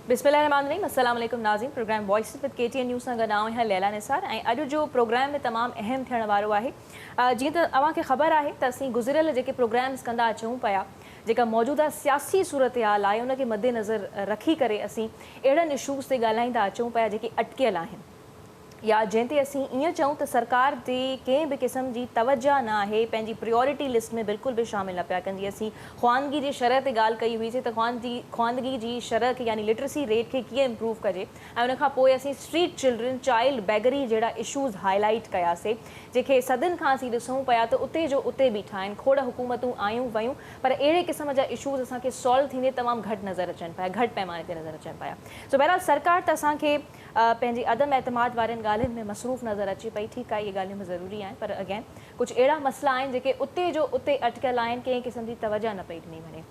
बिस्मिल्लाहिर्रहमानिर्रहीम अस्सलाम वालेकुम नाज़रीन। Program voice with KTN news सां गॾु आहियां लैला निसार ऐं अॼु जो प्रोग्राम में तमामु अहम थियण वारो आहे। जीअं त अव्हांखे ख़बर आहे त असीं गुज़िरियल जेके प्रोग्राम्स कंदा अचूं पिया, जेका मौजूदा सियासी सूरत हाल आहे उनखे मद्देनज़र रखी करे असीं अहिड़नि इशूज़ ते ॻाल्हाईंदा अचूं पिया जेके अटकियल आहिनि या जंहिं ते असीं ईअं चऊं त सरकार ते कंहिं बि क़िस्म जी तवजा न आहे, पंहिंजी प्रियोरिटी लिस्ट में बिल्कुलु बि शामिल न पिया कनि। जीअं असीं ख़्वानगी जी शरह ते ॻाल्हि कई हुईसीं त ख़्वानगी जी शरह खे यानी लिटरेसी रेट खे कीअं इम्प्रूव कजे ऐं उनखां पोइ असीं स्ट्रीट चिल्ड्रन चाइल्ड बेगरी जहिड़ा इशूज़ हाईलाइट कयासीं, जेके सदियुनि खां असीं ॾिसूं पिया त उते जो उते बीठा आहिनि। खोड़ हुकूमतूं आयूं वयूं पर अहिड़े क़िस्म जा इशूज़ असांखे सॉल्व थींदे तमामु घटि नज़र अचनि पिया, घटि पैमाने ते नज़र अचनि पिया। सो बहरहाल सरकार त असांखे पंहिंजी अदम एतमाद वारनि ॻाल्हियुनि में मसरूफ़ नज़र अचे पई। ठीकु आहे, इहे ॻाल्हियूं बि ज़रूरी आहिनि पर अगेन कुझु अहिड़ा मसइला आहिनि जेके उते जो उते अटकियल आहिनि, कंहिं क़िस्म जी तवजा न पई ॾिनी वञे।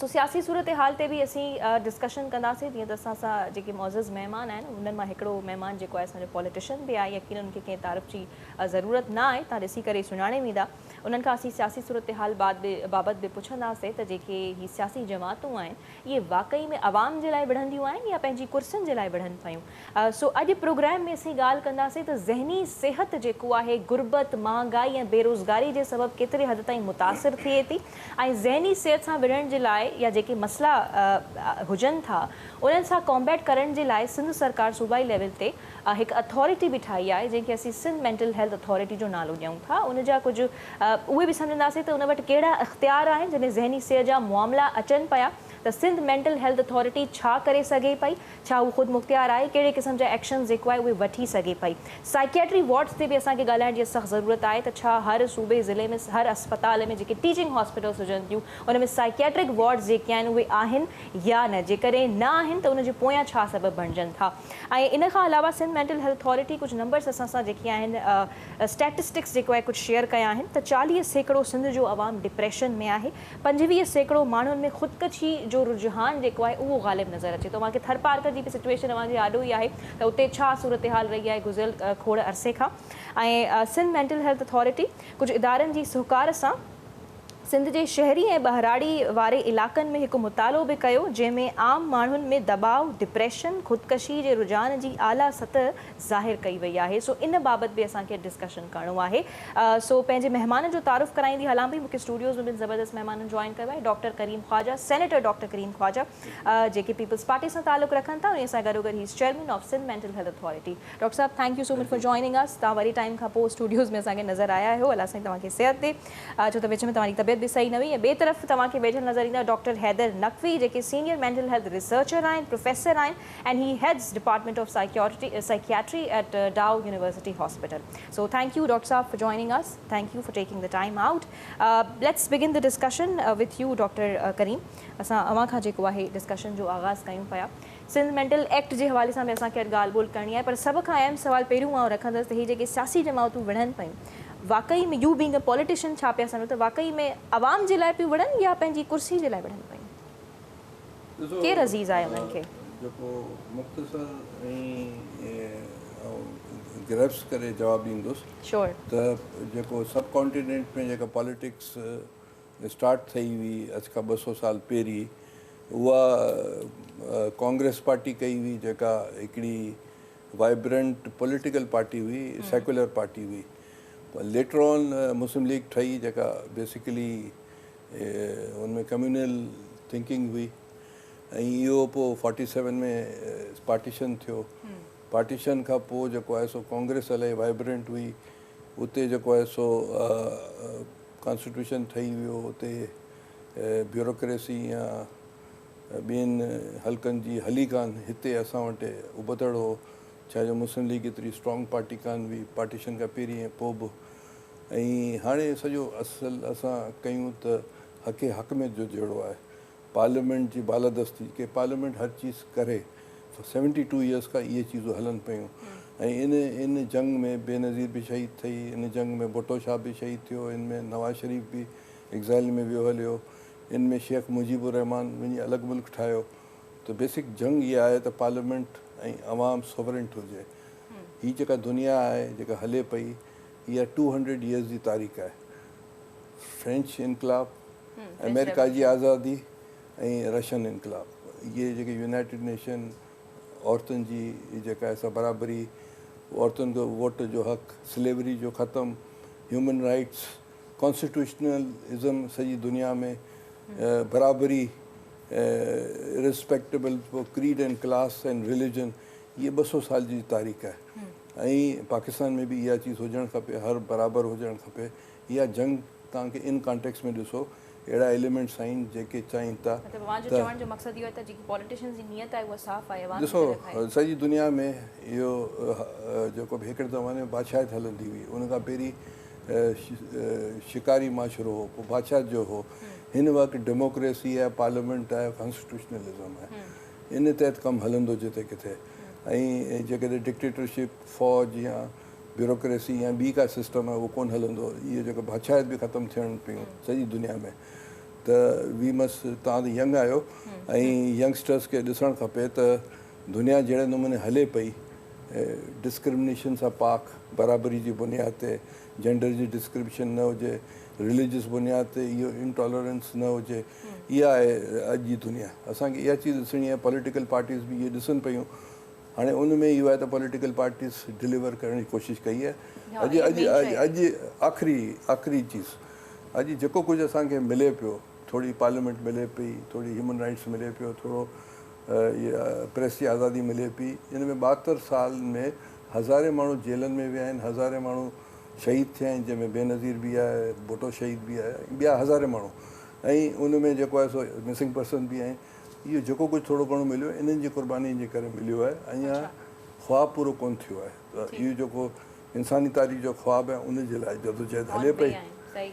सो सियासी सूरत हाल ते बि असीं डिस्कशन कंदासीं। जीअं त असां सां जेके मौज़ज़ महिमान आहिनि उन्हनि मां हिकिड़ो महिमान जेको आहे असांजो पॉलिटिशियन बि आहे, यकीन उनखे कंहिं तारीफ़ जी ज़रूरत न आहे, तव्हां ॾिसी करे सुञाणे वेंदा। उन्हनि खां असीं सियासी सूरत हाल बाबति बि पुछंदासीं त जेके हीअ सियासी जमातूं आहिनि इहे वाक़ई में आवाम जे लाइ विढ़ंदियूं आहिनि या पंहिंजी कुर्सियुनि जे लाइ विढ़नि पियूं। सो अॼु प्रोग्राम में असीं ॻाल्हि कंदासीं त ज़हनी सिहत जेको आहे गुरबत, महांगाई ऐं बेरोज़गारी जे सबबु केतिरे हद ताईं मुतासिर थिए थी ऐं ज़हनी सिहत सां विढ़ण जे लाइ या जेके मसइला हुजनि था उन्हनि सां कॉम्बैट करण जे लाइ सिंध सरकार सूबाई लेवल ते हिकु अथॉरिटी बि ठाही आहे जंहिंखे असीं सिंध मेंटल हेल्थ अथॉरिटी जो नालो ॾियूं था। उन जा कुझु उहे बि सम्झंदासीं त उन वटि कहिड़ा इख़्तियार आहिनि जंहिंमें ज़हनी सिहत जा मामला अचनि पिया त सिंध मेंटल हेल्थ अथॉरिटी छा करे सघे पई, छा उहो ख़ुदि मुख़्तियार आहे, कहिड़े क़िस्म जा एक्शन जेको आहे उहे वठी सघे पई। साइकियाट्री वार्ड्स ते बि असांखे ॻाल्हाइण जी सख़्तु ज़रूरत आहे त छा हर सूबे ज़िले में हर अस्पताल में जेके टीचिंग हॉस्पिटल्स हुजनि थियूं उन में साइकियाट्रिक वार्ड्स जेके आहिनि उहे आहिनि या न, जेकॾहिं न आहिनि त उनजे पोयां छा सबबु बणिजनि था। ऐं इन खां अलावा सिंध मेंटल हेल्थ अथॉरिटी कुझु नंबर्स असां सां जेके आहिनि स्टैटिस्टिक्स जेको आहे कुझु शेयर कया आहिनि त 40% सिंध जो आवाम डिप्रेशन में आहे, 25% माण्हुनि में ख़ुदकशी जो रुझान जेको आहे उहो ग़ालिब नज़र अचे थो। मूंखे थर पार्कर जी बि सिचुएशन अवांजे आॾो ई आहे त उते छा सूरत हाल रही आहे गुज़िरियल खोड़ अरसे खां। ऐं सिंध मेंटल हेल्थ अथॉरिटी कुझु इदारनि जी सहकार सां सिंध जे शहरी ऐं ॿहराड़ी वारे इलाक़नि में हिकु मुतालो बि कयो जंहिंमें आम माण्हुनि में दबाव, डिप्रेशन, ख़ुदकशी जे रुझान जी आला सतह ज़ाहिर कई वई आहे। सो इन बाबति बि असांखे डिस्कशन करिणो आहे। सो पंहिंजे महिमान जो तारुफ़ कराईंदी हलां पई। मूंखे स्टूडियोज़ में बि ज़बरदस्त महिमान जॉइन कयो आहे। डॉक्टर करीम ख्वाजा, सेनेटर डॉक्टर करीम ख्वाजा जेके पीपल्स पार्टी सां ताल्लुक़ रखनि था, उन सां गॾोगॾु ही chairman of Sindh mental health authority. Doctor साहब, thank you so much for joining us. तव्हां वरी टाइम खां पोइ स्टूडियोज़ में असांखे नज़र आया आहियो। अलाह साईं तव्हांखे सिहत ॾे, छो त विच में तव्हांजी तबियत बि सही न हुई। ऐं ॿिए तरफ़ तव्हांखे वेठल नज़र ईंदा डॉक्टर हैदर नक़वी जेके सीनियर मेंटल हेल्थ रिसर्चर आहिनि, प्रोफेसर आहिनि and he heads department of psychiatry at Dow university hospital. So thank you doctor साहब for joining us, thank you for taking the time out. Let's begin the discussion with you doctor Karim. असां अवां खां जेको आहे discussion जो आगाज़ कयूं पिया। सिंध मेंटल एक्ट जे हवाले सां बि असांखे अॼु ॻाल्हि ॿोल करणी आहे पर सभ खां अहम सुवाल पहिरियों आउं रखंदसि त हीअ जेके सियासी जमातूं विढ़नि पियूं वाक़ई में यू बीइंग अ पॉलिटिशियन छा पिया सम्झो त वाक़ई में आवाम जे लाइ पियूं विढ़नि या पंहिंजी कुर्सी जे लाइ विढ़नि पियूं? केरु अज़ीज़ आहे उन्हनि खे? जेको मुख़्तसर ऐं ग्रेप्स करे जवाबु ॾींदुसि श्योर त जेको सब कॉन्टिनेंट में जेका पॉलिटिक्स स्टार्ट थी हुई अॼु खां 200 साल पहिरीं, उहा कांग्रेस पार्टी कई हुई जेका हिकिड़ी वाइब्रेंट पॉलिटिकल पार्टी हुई, सेकुलर पार्टी हुई। लेटर ऑन मुस्लिम लीग ठही जेका बेसिकली उनमें कम्यूनल थिंकिंग हुई ऐं इहो पोइ 47 में पार्टीशन थियो। पार्टीशन खां पोइ जेको आहे सो कांग्रेस इलाही वाइब्रेंट हुई, उते जेको आहे सो कॉन्स्टिट्यूशन ठही वियो, उते ब्यूरोक्रेसी या ॿियनि हलकनि जी हली कान, हिते असां वटि उबतड़ हो छा जो मुस्लिम लीग एतिरी स्ट्रॉन्ग पार्टी कान हुई पार्टीशन खां पहिरीं ऐं पोइ बि। ऐं हाणे सॼो असुलु असां कयूं त हक़ में जो जहिड़ो आहे पार्लियामेंट जी बालादस्ती के पार्लियामेंट हर चीज़ करे 72 ईयर्स खां इहे चीज़ूं हलनि पियूं। ऐं इन जंग में बेनज़ीर बि शहीद थी, इन जंग में भुट्टो शाह बि शहीद थियो, इन में नवाज़ शरीफ़ बि एग्ज़ाइल में वियो हलियो, इन में शेख मुजीबुर रहमान वञी अलॻि मुल्क ठाहियो। त बेसिक जंग इहा आहे त पार्लियामेंट ऐं अवाम सोवरेंट हुजे। हीअ जेका दुनिया आहे जेका हले पई इहा 200 ईयर्स जी तारीख़ आहे। फ्रेंच इनकलाब, अमेरिका जी आज़ादी ऐं रशियन इनकलाब, ये जेके यूनाइटेड नेशन औरतुनि जी जेका आहे सा बराबरी, औरतुनि जो वोट जो हक़, स्लेवरी जो ख़तमु, ह्यूमन राइट्स, कॉन्स्टिट्यूशनलिज़म सॼी दुनिया में, बराबरी, respectable for creed and class and religion, ये 200 साल जी तारीख़ आहे। ऐं पाकिस्तान में बि इहा चीज़ हुजणु खपे, हर बराबरि हुजणु खपे। इहा जंग तव्हांखे इन कॉन्टेक्स्ट में ॾिसो, अहिड़ा एलिमेंट्स आहिनि जेके चाहिनि था ॾिसो सॼी दुनिया में इहो जेको बि हिकिड़े ज़माने में बादशाहत हलंदी हुई, उन खां पहिरीं शिकारी माशरो हो, पोइ बादशाहत जो हो। हिन वक़्तु डेमोक्रेसी आहे, पार्लियामेंट आहे, कॉन्स्टिट्यूशनलिज़म आहे, इन तहत कमु हलंदो जिते किथे। ऐं जेकॾहिं डिक्टेटरशिप, फ़ौज या ब्यूरोक्रेसी या ॿी का सिस्टम आहे उहो कोन हलंदो। इहे जेको बादशाहत बि ख़तमु थियणु पियूं सॼी दुनिया में। त वी मस तव्हां त यंग आहियो ऐं यंगस्टर्स खे ॾिसणु खपे त दुनिया जहिड़े नमूने हले पई, डिस्क्रिमिनेशन सां पाक, बराबरी जी बुनियाद ते, जेंडर जी डिस्क्रिमिनेशन न हुजे, रिलीजियस बुनियाद ते इहो इंटॉलरेंस न हुजे, इहा आहे अॼु जी दुनिया। असांखे इहा चीज़ ॾिसणी आहे। पॉलिटिकल पार्टीज़ बि इहे ॾिसनि पियूं। हाणे उन में इहो आहे त पॉलिटिकल पार्टीज़ डिलीवर करण जी कोशिशि कई आहे। अॼु आख़िरी चीज़, अॼु जेको कुझु असांखे मिले पियो, थोरी पार्लियामेंट मिले पई, थोरी ह्यूमन राइट्स मिले पियो, थोरो प्रेस जी आज़ादी मिले पई, इन में 72 साल में हज़ारे माण्हू जेलनि में विया आहिनि, हज़ारे माण्हू शहीद थिया आहिनि, जंहिंमें बेनज़ीर बि आहे, भुट्टो शहीद बि आहे, ॿिया हज़ारे माण्हू, ऐं उन में जेको आहे सो मिसिंग पर्सन बि आहिनि। इहो जेको कुझु थोरो घणो मिलियो इन्हनि जी क़ुर्बानी जे करे मिलियो आहे। अञा ख्वाबु पूरो कोन थियो आहे। त इहो जेको इंसानी तारीख़ जो ख्वाबु आहे, उन जे लाइ जदोजहद हले पई।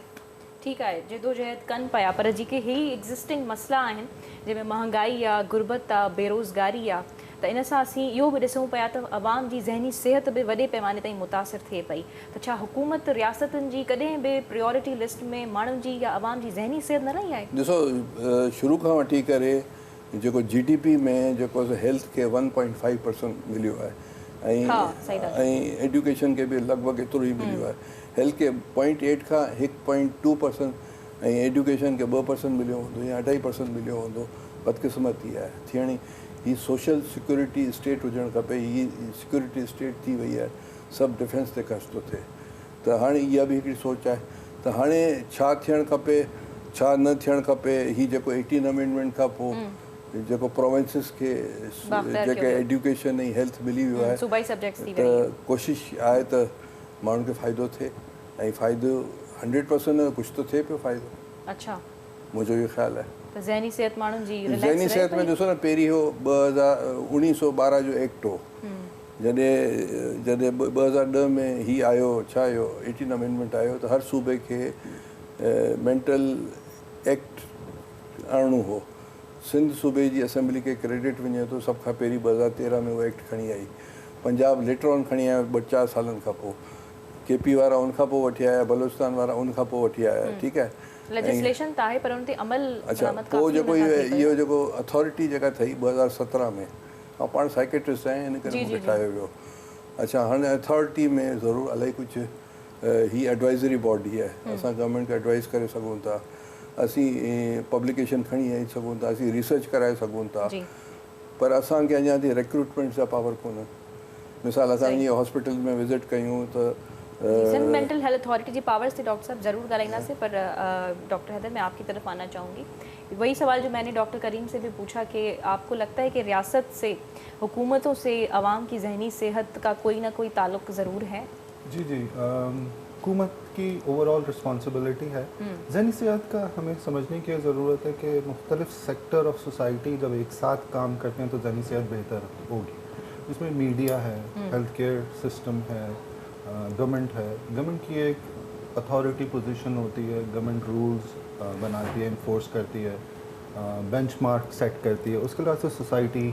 ठीकु आहे, जदोजहद कनि पिया, पर जेके ही एग्ज़िस्टिंग मसइला आहिनि जंहिंमें महांगाई आहे, गुरबत आहे, बेरोज़गारी आहे, त इन सां असीं इहो बि ॾिसूं पिया त अवाम जी ज़हनी सिहत बि वॾे पैमाने ताईं मुतासिर थिए पई। त छा हुकूमत रियासतुनि जी कॾहिं बि प्रायोरिटी लिस्ट में माण्हुनि जी या अवाम जी ज़हनी सिहत न रही आहे? ॾिसो शुरू खां वठी करे जेको GDP में जेको हेल्थ खे 1.5% मिलियो आहे, ऐं एजुकेशन खे बि लॻभॻि एतिरो ई मिलियो आहे। हेल्थ खे 0.8 खां 1.2% ऐं एजुकेशन खे 2% मिलियो हूंदो या 2.5% मिलियो हूंदो। बदकिस्मती आहे थियणी। ही सोशल सिक्योरिटी स्टेट हुजणु खपे। ही सिक्योरिटी स्टेट थी वई आहे, सभु डिफेंस ते ख़र्च थो थिए। त हाणे इहा बि हिकिड़ी सोच आहे त हाणे छा थियणु खपे, छा न थियणु खपे। ही जेको 18 अमेंडमेंट खां पोइ जेको प्रोविंसिस खे जेके एजुकेशन ऐं हेल्थ मिली वियो आहे, त कोशिशि आहे त माण्हुनि खे फ़ाइदो थिए, ऐं फ़ाइदो 100% न, कुझु त थिए पियो फ़ाइदो। अच्छा, मुंहिंजो इहो ख़्यालु आहे। ज़हनी सिहत माण्हुनि जी ज़हनी सिहत में ॾिसो न, पहिरीं हो 1912 जो एक्ट हो, जॾहिं 2010 में ही आयो, छा आयो 18 अमेंडमेंट आयो, त हर सूबे खे मेंटल एक्ट आणणो हो। सिंध सूबे जी असेंबली खे क्रेडिट वञे थो, सभ खां पहिरीं 2013 में उहो एक्ट खणी आई। पंजाब लेटर ऑन खणी आया 2-4 सालनि खां पोइ, KP वारा उनखां पोइ वठी आया, बलोचिस्तान वारा उनखां पोइ वठी आया। ठीकु आहे, लेजिस्लेशन त आहे पर उन ते अमल। अच्छा, पोइ जेको इहो जेको अथॉरिटी जेका ठही 2017 में, ऐं पाण साइकेट्रिस्ट आहियां, इन करे मूंखे ठाहियो वियो। अच्छा, हाणे अथॉरिटी में ज़रूरु इलाही कुझु ही एडवाइज़री बॉडी आहे। असां गवर्नमेंट खे एडवाइज़ करे सघूं था, असीं पब्लिकेशन खणी आई सघूं था, असीं रिसर्च कराए सघूं था, पर असांखे अञा ताईं रिक्रूटमेंट जा पावर कोन्हनि। मिसाल असां ईअं हॉस्पिटल में विज़िट कयूं त मेंटल हेल्थ अथॉरिटी जी पावर्स थी डॉक्टर साहब ज़रूर ॻाल्हाईंदासीं, पर डॉक्टर हैदर मैं आपकी तरफ आना चाहूँगी। वही सवाल जो मैंने डॉक्टर करीम से भी पूछा कि आपको लगता है कि रियासत से, हुकूमतों से आवाम की जहनी सेहत का कोई ना कोई ताल्लुक ज़रूर है? जी जी, हुकूमत की ओवरऑल रिस्पॉन्सिबिलिटी है। जहनी सेहत का हमें समझने की ज़रूरत है कि मुख्तलिफ सेक्टर ऑफ सोसाइटी जब एक साथ काम करते हैं तो जहनी सेहत बेहतर होगी। इसमें मीडिया है, हेल्थ केयर सिस्टम है, गवर्नमेंट है। गवर्नमेंट की एक अथॉरिटी पोजीशन होती है, गवर्नमेंट रूल्स बनाती है, इन्फोर्स करती है, बेंचमार्क सेट करती है, उसके बाद से सोसाइटी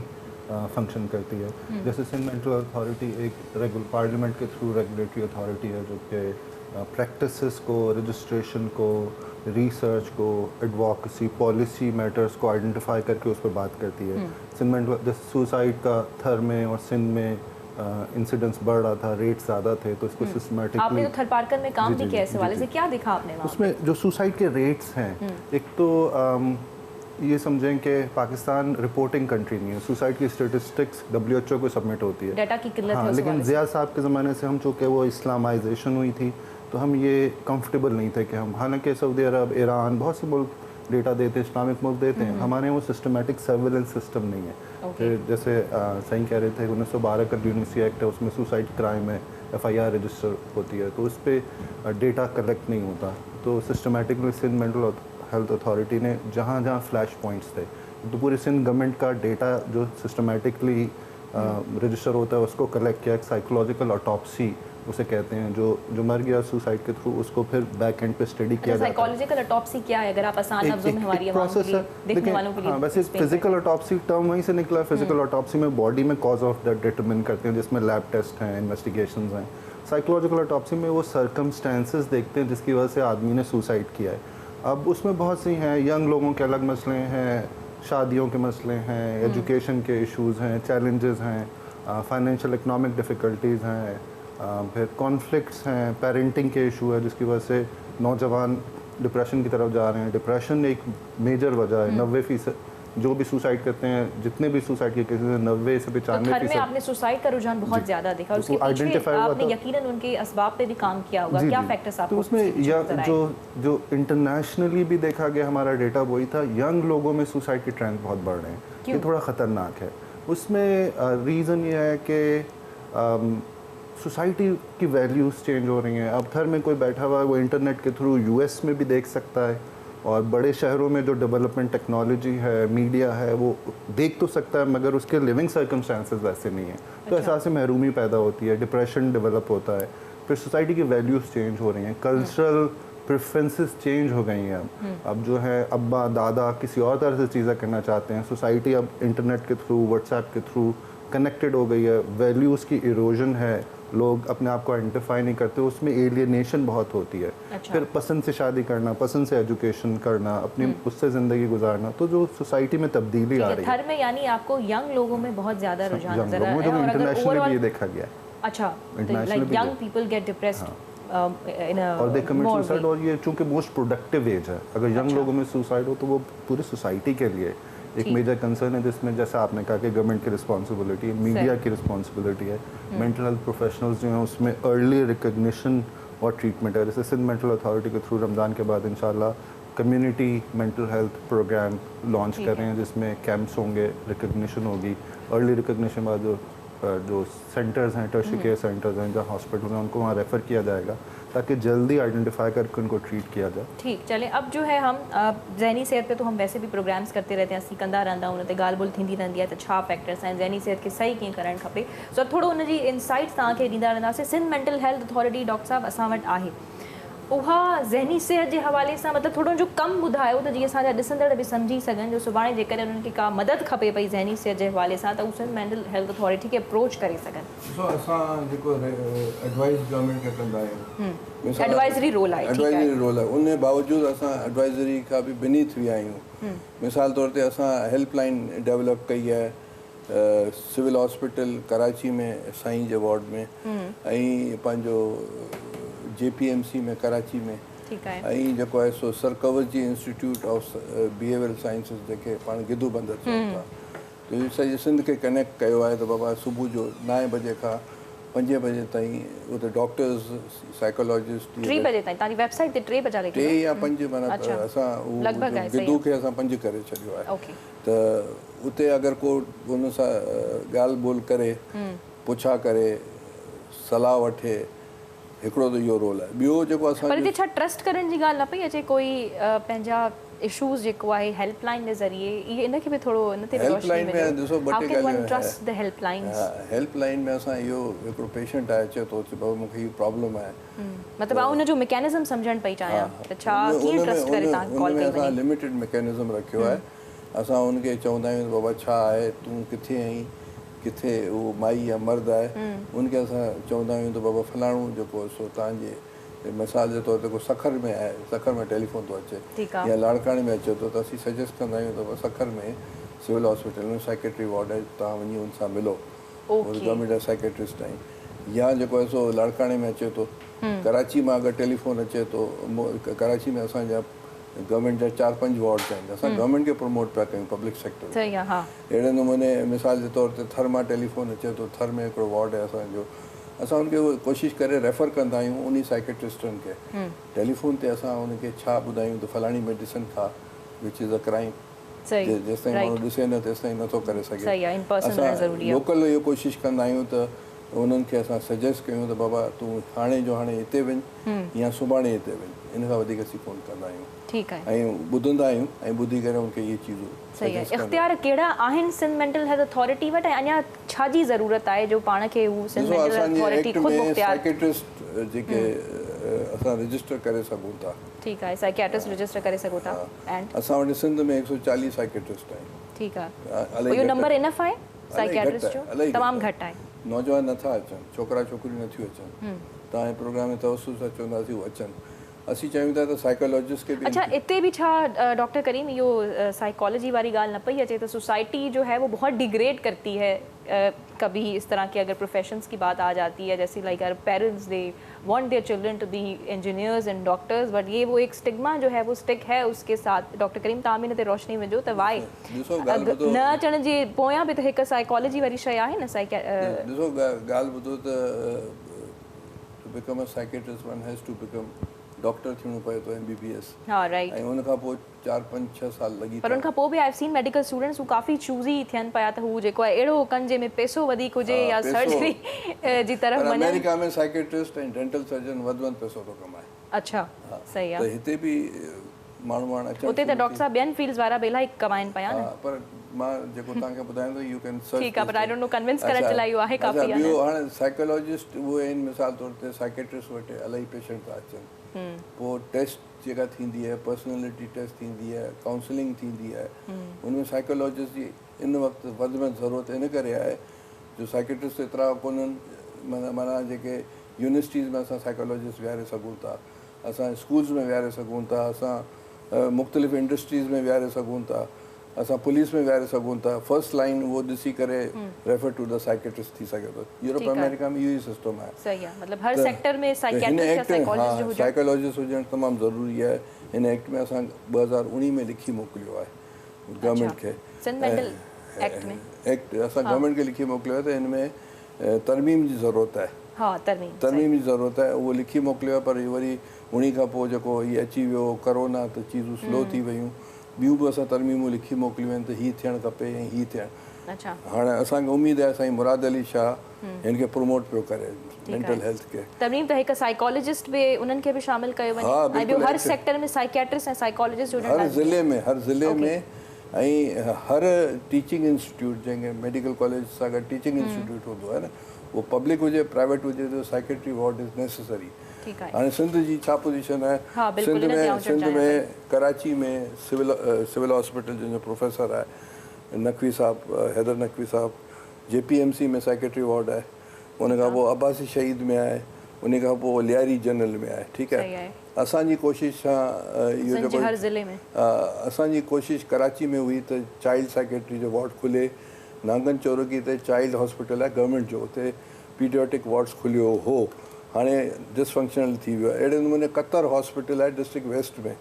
फंक्शन करती है। जैसे सिंध मेंटल अथॉरिटी एक पार्लियामेंट के थ्रू रेगुलेटरी अथॉरिटी है जो कि प्रैक्टिसेस को, रजिस्ट्रेशन को, रिसर्च को, एडवोकेसी, पॉलिसी मैटर्स को आइडेंटिफाई करके उस पर बात करती है। सिंध मेंटल जैसे सुसाइड का थर में और सिंध में इंसिडेंट्स बढ़ रहा था, रेट ज़्यादा थे, तो इसको सिस्टमेटिकली आपने तो थर्ड पार्कर में काम भी किया, इस हवाले से क्या दिखा आपने वहाँ? उसमें जो सुसाइड के रेट्स हैं, एक तो ये समझें कि पाकिस्तान रिपोर्टिंग कंट्री नहीं है, सुसाइड की स्टेटिस्टिक्स WHO को सबमिट होती है, डाटा की किल्लत है हाँ, उस लेकिन हवाले से। ज़िया साहब के ज़माने से हम चूँकि वो इस्लामाइजेशन हुई थी तो हम ये कंफर्टेबल नहीं थे कि हम, हालांकि सऊदी अरब, ईरान, बहुत से मुल्क डेटा देते हैं, इस्लामिक मुल्क देते हैं, हमारे यहाँ वो सिस्टमेटिक सर्विलेंस सिस्टम नहीं है। फिर जैसे सही कह रहे थे 1912 का यूनिवर्सिटी एक्ट है, उसमें सुसाइड क्राइम है, FIR रजिस्टर होती है, तो उस पर डेटा कलेक्ट नहीं होता। तो systematically Sindh mental health authority ने जहाँ जहाँ फ्लैश पॉइंट्स थे, तो पूरे सिंध गवर्नमेंट का डेटा जो सिस्टमेटिकली रजिस्टर होता है उसको कलेक्ट किया, एक साइकोलॉजिकल ऑटोप्सी उसे कहते हैं, जो मर गया सुसाइड के थ्रू, उसको फिर बैक एंड पे स्टडी किया जाता है। साइकोलॉजिकल ऑटोप्सी क्या है, अगर आप आसान लफ्जों में हमारी आवाम के लिए, देखने वालों के लिए? हाँ, वैसे फिजिकल ऑटोप्सी टर्म वहीं से निकला। फिजिकल ऑटोप्सी में बॉडी में कॉज ऑफ डेथ डिटरमिन करते हैं, जिसमें लैब टेस्ट हैं, इन्वेस्टिगेशंस हैं। साइकोलॉजिकल ऑटोप्सी में वो सर्कमस्टेंसेस देखते हैं जिसकी वजह से आदमी ने सुसाइड किया है। अब उसमें बहुत सी हैं, यंग लोगों के अलग मसले हैं, शादियों के मसले हैं, एजुकेशन के इश्यूज़ हैं, चैलेंजेस हैं, फाइनेंशियल इकनॉमिक डिफ़िकल्टीज़ हैं, फिर कॉन्फ्लिक्ट्स हैं, पेरेंटिंग के इशू है जिसकी वजह से नौजवान डिप्रेशन की तरफ जा रहे हैं। डिप्रेशन एक मेजर वजह है। 90% जो भी सुसाइड करते हैं, जितने भी सुसाइड के केसेस हैं, 90 से 95% में आपने सुसाइड का रुझान बहुत ज़्यादा देखा, और उसके पीछे आपने यकीनन उनके असबाब पे भी काम किया होगा। क्या फैक्टर्स आपको? तो उसमें जो इंटरनेशनली भी देखा गया, हमारा डेटा वही था, यंग लोगों में सुसाइड के ट्रेंड बहुत बढ़ रहे हैं। ये थोड़ा ख़तरनाक है। उसमें रीज़न ये है कि सोसाइटी की वैल्यूज़ चेंज हो रही हैं। अब घर में कोई बैठा हुआ है, वो इंटरनेट के थ्रू US में भी देख सकता है, और बड़े शहरों में जो डेवलपमेंट टेक्नोलॉजी है, मीडिया है, वो देख तो सकता है, मगर उसके लिविंग सर्कमस्टेंसेस वैसे नहीं है। तो एहसास से महरूमी पैदा होती है, डिप्रेशन डेवलप होता है। फिर सोसाइटी की वैल्यूज़ चेंज हो रही हैं, कल्चरल प्रेफरेंसेस चेंज हो गई हैं। अब जो है अब्बा दादा किसी और तरह से चीज़ें करना चाहते हैं। सोसाइटी अब इंटरनेट के थ्रू, व्हाट्सएप के थ्रू कनेक्टेड हो गई है। वैल्यूज़ की इरोजन है, लोग अपने आप को आइडेंटिफाई नहीं करते, उसमें एलियनेशन बहुत होती है। फिर पसंद से शादी करना, पसंद से एजुकेशन करना, अपनी उससे ज़िंदगी गुजारना, तो जो सोसाइटी में तब्दीली आ रही है। घर में यानी आपको यंग लोगों में बहुत ज़्यादा रुझान नजर आ रहा है, और इंटरनेशनली भी ये देखा गया है। अच्छा, like young people get depressed और दे कमिट सुसाइड, और ये चूंकि मोस्ट प्रोडक्टिव एज है, अगर यंग लोगों में सुसाइड हो तो वो पूरी सोसाइटी के लिए एक मेजर कंसर्न है, जिसमें जैसा आपने कहा कि गवर्नमेंट की रिस्पॉन्सिबिलिटी है, मीडिया की रिस्पॉन्सिबिलिटी है, मेंटल हेल्थ प्रोफेशनल्स जो हैं उसमें अर्ली रिकग्निशन और ट्रीटमेंट है। जैसे सिंध मेंटल अथॉरिटी के थ्रू रमज़ान के बाद इंशाल्लाह community mental health program launch कर रहे हैं, जिसमें कैंप्स होंगे, रिकग्निशन होगी। अर्ली रिकग्निशन बाद जो सेंटर्स हैं, टर्शियरी केयर सेंटर्स हैं, जहाँ हॉस्पिटल हैं, उनको वहाँ रेफ़र किया जाएगा ताकि जल्दी आइडेंटिफाई करके उनको ट्रीट किया जाए। ठीक, चलें अब जो है हम ज़हनी सेहत पे तो हम वैसे भी प्रोग्राम्स करते रहते हैं, असीं कंदा रहंदा उन ते ॻाल्हि ॿोल थींदी रहंदी आहे त छा फैक्टर्स आहिनि, ज़हनी सेहत खे सही कीअं करणु खपे। सो थोरो उन जी इंसाइट्स तव्हांखे ॾींदा रहंदासीं। Sindh mental health authority doctor साहब असां वटि आहे, उहा ज़हनी सेहत जे हवाले सां मतिलबु थोरो जो कमु ॿुधायो त जीअं असांजा ॾिसंदड़ बि सम्झी सघनि, जो सुभाणे जेकॾहिं उन्हनि खे का मदद खपे पई ज़हनी सेहत जे हवाले सां, त उहे सिंध मेंटल हेल्थ अथॉरिटी खे अप्रोच करे सघनि। ॾिसो, असां जेको एडवाइस गवर्नमेंट खे कंदा आहियूं, एडवाइज़री रोल आहे, एडवाइज़री रोल आहे, उन बावजूदि असां एडवाइज़री खां बि बिनीथ विया आहियूं। मिसाल तौर ते असां हेल्पलाइन डेवलप कई आहे सिविल हॉस्पिटल कराची में, साईं जे वार्ड में, ऐं पंहिंजो JPMC में कराची में, ऐं जेको आहे सो Sir Cowasjee institute of behavioural sciences, जेके पाण गिदू बंदर चवनि था, तो इहो सॼे सिंध खे कनेक्ट कयो आहे। त बाबा सुबुह जो 9 बजे खां 5 बजे ताईं उते डॉक्टर्स, साइकोलॉजिस्ट 3 बजे ताईं तव्हांजी वेबसाइट ते 3 बजे 3 या 5 माना असां गिदू खे असां 5 करे छॾियो आहे। त उते अगरि को उन सां ॻाल्हि ॿोल करे, पुछा करे, सलाह वठे, हिकिड़ो त इहो रोल आहे। ॿियो जेको असां पर छा ट्रस्ट करण जी ॻाल्हि न पई अचे, कोई पंहिंजा इशूज़ जेको आहे हेल्पलाइन जे ज़रिए, इहे इनखे बि थोरो इन ते हेल्पलाइन में ॾिसो ॿ टे ॻाल्हियूं। हेल्पलाइन में असां इहो हिकिड़ो पेशेंट आहे, अचे थो बाबा मूंखे हीअ प्रॉब्लम आहे, मतिलबु आउं उनजो मैकेनिज़म सम्झणु पई चाहियां त छा कीअं ट्रस्ट करे तव्हां कॉल कई वञे। असां लिमिटेड मैकेनिज़म रखियो आहे। असां उनखे चवंदा आहियूं बाबा छा आहे, तूं किथे आहीं, किथे उहो माई या मर्द आहे, उनखे असां चवंदा आहियूं त बाबा फलाणो जेको सो तव्हांजे मिसाल जे तौर ते को सखर में आहे, सखर में टेलीफोन थो अचे या लाड़काणे में अचे थो, त असीं सजेस्ट कंदा आहियूं त सखर में सिविल हॉस्पिटल में साइकेट्री वार्ड आहे, तव्हां वञी उन सां मिलो, गवर्नमेंट जा साइकेट्रिस्ट आहिनि। या जेको आहे सो लाड़काणे में अचे थो, कराची मां अगरि टेलीफोन अचे थो, कराची में असांजा गवर्नमेंट जा 4-5 वार्ड्स आहिनि असां गवर्नमेंट खे प्रमोट पिया कयूं पब्लिक सेक्टर सही आहे हा अहिड़े नमूने मिसाल जे तौर ते थर मां टेलीफोन अचे थो थर में हिकिड़ो वार्ड आहे असांजो असां हुनखे कोशिशि करे रेफर कंदा आहियूं उन साइकेट्रिस्टनि खे टेलीफोन ते असां हुनखे छा ॿुधायूं त फलाणी मेडिसिन खा विच इज़ अ क्राइम जेसिताईं माण्हू ॾिसे न तेसिताईं नथो करे सघे असां लोकल इहो कोशिशि कंदा आहियूं त उन्हनि खे असां सजेस्ट कयूं त बाबा तूं हाणे जो हाणे हिते वञ या सुभाणे हिते वञ इन खां वधीक असीं कोन कंदा आहियूं ठीकु आहे ऐं ॿुधंदा आहियूं ऐं ॿुधी करे उनखे इहे चीज़ूं सही आहे इख़्तियार कहिड़ा आहिनि सिंध मेंटल हेल्थ अथॉरिटी वटि ऐं अञा छा जी ज़रूरत आहे जो पाण खे हू सिंध मेंटल हेल्थ अथॉरिटी ख़ुदि मुख्तियार साइकेट्रिस्ट जेके असां रजिस्टर करे सघूं था ठीकु आहे साइकियाट्रिस्ट रजिस्टर करे सघो था एंड असां वटि सिंध में 140 साइकेट्रिस्ट आहिनि ठीकु आहे इहो नंबर इनफ आहे साइकियाट्रिस्ट जो तमामु घटि आहे नौजवान नथा अचनि छोकिरा छोकिरियूं नथियूं अचनि तव्हांजे प्रोग्राम में तवसुस सां चवंदासीं उहे अचनि असीं चाहियूं था त साइकोलॉजिस्ट खे बि अच्छा इतने भी छा डॉक्टर करीम यो साइकोलॉजी वाली गाल न पई अचे तो सोसाइटी जो है वो बहुत डिग्रेड करती है कभी इस तरह के अगर प्रोफेशंस की बात आ जाती है जैसे like our parents they want their children to be engineers and doctors but ये वो एक स्टिग्मा जो है वो स्टिक है उसके साथ डॉक्टर करीम तामीन ते रोशनी विझो त वाई न अचण जे पोयां बि त हिकु साइकोलॉजी वारी शइ आहे न ॾिसो ॻाल्हि ॿुधो त to become a psychiatrist one has to become doctor थियणो पए थो MBBS हा राइट ऐं उन खां पोइ 4-5-6 साल लॻी पर उन खां पोइ बि आई सीन मेडिकल स्टूडेंट्स हू काफ़ी चूज़ी थियनि पिया त हू जेको आहे अहिड़ो कनि जंहिंमें पैसो वधीक हुजे या सर्जरी जी तरफ़ वञनि अमेरिका में साइकेट्रिस्ट ऐं डेंटल सर्जन वधि पैसो थो कमाए अच्छा सही आहे त हिते बि माण्हू हाणे अचनि उते त डॉक्टर साहब ॿियनि फील्ड्स वारा बि इलाही कमाइनि पिया न पर मां जेको तव्हांखे ॿुधायां थो यू कैन सर्च ठीकु आहे but I don't know convince करण जे लाइ इहो आहे काफ़ी आहे ॿियो हाणे साइकोलॉजिस्ट उहे आहिनि मिसाल तौर ते साइकेट्रिस्ट वटि इलाही पेशेंट था अचनि पोइ टेस्ट जेका थींदी आहे पर्सनैलिटी टेस्ट थींदी आहे काउंसलिंग थींदी आहे उनमें साइकोलॉजिस्ट जी इन वक़्तु वधि में ज़रूरत इन करे आहे जो साइकेट्रिस्ट एतिरा कोन्हनि माना जेके यूनिवर्सिटीज़ में असां साइकोलॉजिस्ट विहारे सघूं था असां स्कूल्स में विहारे सघूं था असां मुख़्तलिफ़ इंडस्ट्रीज़ में विहारे सघूं था असां पुलिस में विहारे सघूं था फर्स्ट लाइन उहो ॾिसी करे रेफर टू द साइकेट्रिस्ट थी सघे थो यूरोप अमेरिका में इहो ई सिस्टम आहे सही आहे मतलब हर सेक्टर में साइकियाट्रिस्ट या साइकोलॉजिस्ट हुजनि साइकोलॉजिस्ट हुजणु तमामु ज़रूरी आहे हिन एक्ट में असां 2019 में लिखी मोकिलियो आहे गवर्नमेंट खे सिंध मेंटल एक्ट में एक्ट असां गवर्नमेंट खे लिखी मोकिलियो आहे त हिन में तरमीम जी ज़रूरत आहे हा तरमीम जी ज़रूरत आहे उहो लिखी मोकिलियो आहे पर वरी उन खां पोइ जेको हीअ अची वियो कोरोना त चीज़ूं स्लो थी वियूं ॿियूं बि असां तरमीमूं लिखी मोकिलियूं आहिनि त हीअ थियणु खपे ऐं हीअ थियणु अच्छा हाणे असांखे उमेदु आहे साईं मुराद अली शाह हिन खे प्रमोट पियो करे मेंटल हेल्थ खे तरमीम त हिकु साइकोलॉजिस्ट बि उन्हनि खे बि शामिल कयो वञे ऐं ॿियो हर सेक्टर में साइकियाट्रिस्ट ऐं साइकोलॉजिस्ट हुजणु हर ज़िले में ऐं हर टीचिंग इंस्टीट्यूट जंहिंखे मेडिकल कॉलेज सां गॾु टीचिंग इंस्टीट्यूट हूंदो आहे न उहो पब्लिक हुजे प्राइवेट हुजे त साइकेट्री वार्ड इज़ नेसेसरी हाणे सिंध जी छा पोजीशन आहे सिंध में कराची में सिविल हॉस्पिटल जंहिंजो प्रोफेसर आहे नक़वी साहब हैदर नक़वी साहब JPMC में साइकेट्री वार्ड आहे उन खां पोइ अब्बासी शहीद में आहे उन खां पोइ लियारी जनरल में आहे ठीकु आहे असांजी कोशिशि सां इहो जेको असांजी कोशिशि कराची में हुई त चाइल्ड साइकेट्री जो वार्ड खुले नांगन चौरगी ते चाइल्ड हॉस्पिटल आहे गवर्नमेंट जो उते पीडियाटिक वार्ड्स खुलियो हो हाणे डिसफंक्शनल थी वियो आहे अहिड़े नमूने कतर हॉस्पिटल आहे डिस्ट्रिक्ट वेस्ट में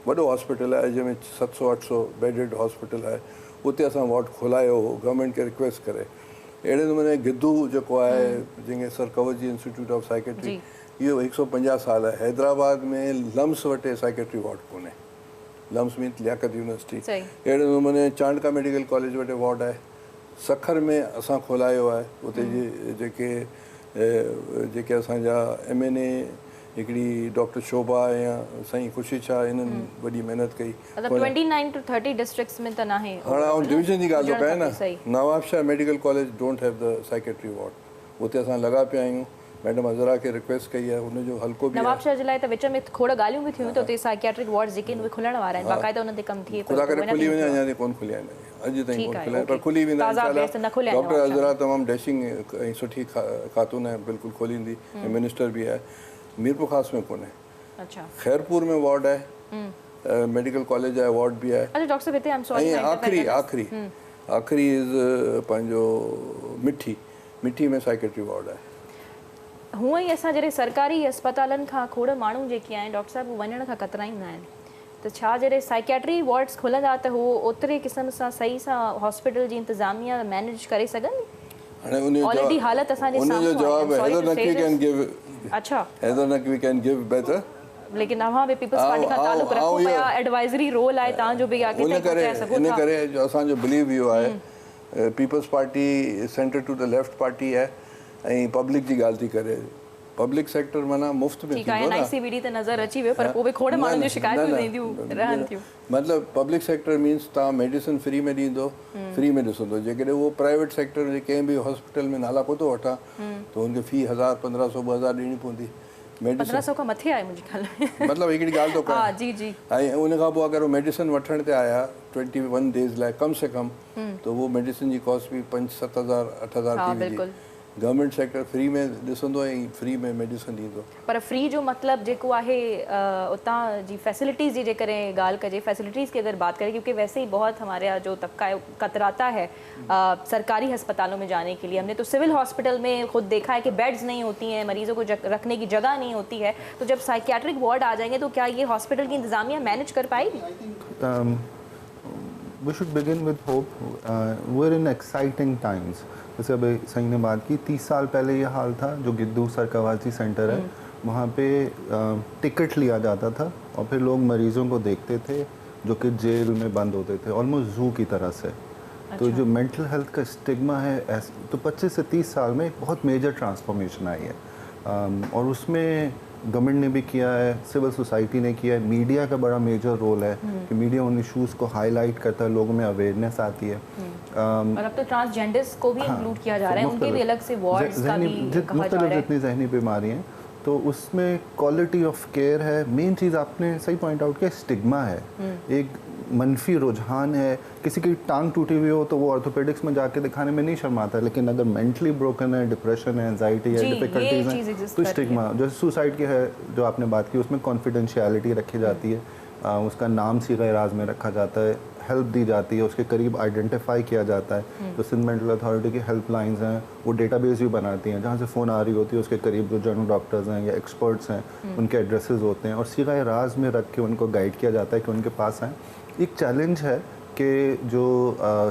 वॾो हॉस्पिटल आहे जंहिंमें 700-800 बेडेड हॉस्पिटल आहे उते असां वार्ड खोलायो हो गवर्नमेंट खे रिक्वेस्ट करे अहिड़े नमूने गिद्धू जेको आहे जंहिंखे sir Cowasjee institute of psychiatry इहो 150 साल आहे हैदराबाद में लम्स वटि साइकेट्री वार्ड कोन्हे लम्स में लियाकत यूनिवर्सिटी अहिड़े नमूने चांडका मेडिकल कॉलेज वटि वार्ड आहे सखर में असां खोलायो आहे उते जेके असांजा MNA हिकिड़ी डॉक्टर शोभा या साईं ख़ुशी शाह इन्हनि वॾी महिनत कई 29 to 30 डिस्ट्रिक्ट्स में त नाहे हाणे आउं डिवीजन जी ॻाल्हि थो कयां न Nawabshah medical college don't have the psychiatry ward उते असां लॻा पिया आहियूं मैडम हज़रा खे रिक्वेस्ट कई आहे हुनजो हल्को बि नवाब शाह जे लाइ त विच में खोड़ ॻाल्हियूं बि थियूं त उते साइकियाट्रिक वार्ड्स जेके उहे खुलण वारा आहिनि बाक़ाइदा उन्हनि ते कमु थिए ख़ुदा करे खुली वञे अञा ताईं कोन खुलिया आहिनि अॼु ताईं कोन खुलिया पर खुली वेंदा डॉक्टर हज़रा तमामु डैशिंग ऐं सुठी ख़ातून आहे बिल्कुलु खोलींदी ऐं मिनिस्टर बि आहे मीरपुर ख़ास में कोन्हे अच्छा खैरपुर में वार्ड आहे मेडिकल कॉलेज आहे वार्ड बि आहे अच्छा डॉक्टर साहब हिते आई एम सॉरी ऐं आख़िरी इज़ पंहिंजो मिठी में साइकेट्री वार्ड आहे हूअं ई असां जॾहिं सरकारी अस्पतालनि खां खोड़ माण्हू जेके आहिनि डॉक्टर साहिब वञण खां कतराईंदा आहिनि तो छा जॾहिं साइकेट्री वार्ड्स खुलंदा त हू ओतिरे क़िस्म सां सही सां हॉस्पिटल जी इंतज़ामिया मैनेज करे सघंदी? हाणे उन ऑलरेडी हालत असांजे जो साम्हूं जवाब आहे। है हेदर नकवी कैन गिव अच्छा, Heather Naqvi can give better. लेकिन अव्हां बि पीपल्स पार्टी खां तालुक रखो पिया, एडवाइजरी रोल आहे तव्हांजो बि अॻिते उन करे पहुचाए सघो इन था। करे जो असांजो बिलीव इहो आहे Peoples Party centre to the left party आहे ऐं पब्लिक जी ॻाल्हि थी करे। पब्लिक सेक्टर माना मुफ़्त में ठीकु आहे, थींदो न। NICVD ते नज़र अची वियो, पर पोइ बि खोड़ माण्हुनि जूं शिकायतूं ईंदियूं रहनि थियूं। मतिलबु पब्लिक सेक्टर मीन्स तव्हां मेडिसिन फ्री में ॾींदो, फ्री में ॾिसंदो। जेकॾहिं उहो प्राइवेट सेक्टर जे कंहिं बि हॉस्पिटल में नाला कोन थो वठां त हुनखे फी 1000, 1500, 2000 ॾियणी पवंदी। 1500 खां मथे आहे मुंहिंजे ख्याल में। मतिलबु हिकिड़ी ॻाल्हि थो हा कयां। जी जी। ऐं उन खां पोइ अगरि उहो मेडिसिन वठण ते आया 21 डेज़ लाइ कम से कम त उहो मेडिसिन जी कॉस्ट बि 5-7 हज़ार 8 हज़ार हा थी वेंदी। बिल्कुलु। गवर्नमेंट सेक्टर फ्री में ॾिसंदो ऐं फ्री में मेडिसिन ॾींदो। पर फ्री जो मतिलबु जेको आहे उतां जी फैसिलिटीज़ जी जेकॾहिं ॻाल्हि कजे, फैसिलिटीज़ की अगर बात करें, क्योंकि वैसे ही बहुत हमारे यहाँ जो तबका है कतराता है सरकारी अस्पतालों में जाने के लिए। हमने तो सिविल हॉस्पिटल में खुद देखा है कि बेड्स नहीं होती हैं, मरीज़ों को रखने की जगह नहीं होती है। तो जब साइकियाट्रिक वार्ड आ जाएंगे तो क्या ये हॉस्पिटल की इंतज़ामिया मैनेज कर पाएगी? We should begin with hope. We're in exciting times. जैसे अभी सही ने बात की, 30 साल पहले ये हाल था। जो गिद्दू सरकवाजी सेंटर है वहाँ पे टिकट लिया जाता था और फिर लोग मरीज़ों को देखते थे जो कि जेल में बंद होते थे, ऑलमोस्ट जू की तरह से। तो जो मेंटल हेल्थ का स्टिग्मा है, तो 25 से 30 साल में बहुत मेजर ट्रांसफॉर्मेशन आई है। और उसमें गवर्नमेंट ने भी किया है, सिविल सोसाइटी ने किया है, मीडिया का बड़ा मेजर रोल है कि मीडिया उन इश्यूज़ को हाईलाइट करता है, लोगों में अवेयरनेस आती है। और अब तो ट्रांसजेंडर्स को भी इंक्लूड किया जा रहा है, उनके भी अलग से वार्ड्स का भी कहा जा रहा है। जितनी जहनी बीमारी हैं तो उसमें क्वालिटी ऑफ केयर है। मेन चीज़ आपने सही पॉइंट आउट किया, स्टिग्मा है, एक मनफी रुझान है। किसी की टांग टूटी हुई हो तो वो ऑर्थोपेडिक्स में जाके दिखाने में नहीं शर्माता, लेकिन अगर मेंटली ब्रोकन है, डिप्रेशन है, एंजाइटी है, डिफिकल्टीज हैं, तो स्टिग्मा, जैसे सुसाइड की है जो आपने बात की, उसमें कॉन्फिडेंशियलिटी रखी जाती है, उसका नाम सीगा राज में रखा जाता है, हेल्प दी जाती है, उसके करीब आइडेंटिफाई किया जाता है। तो सिंध मेंटल अथॉरिटी की हेल्पलाइंस हैं, वो डेटाबेस भी बनाती हैं जहाँ से फ़ोन आ रही होती है, उसके करीब जो जनरल डॉक्टर्स हैं या एक्सपर्ट्स हैं उनके एड्रेसेस होते हैं और सीगा राज में रख के उनको गाइड किया जाता है कि उनके पास आएँ। एक चैलेंज है कि जो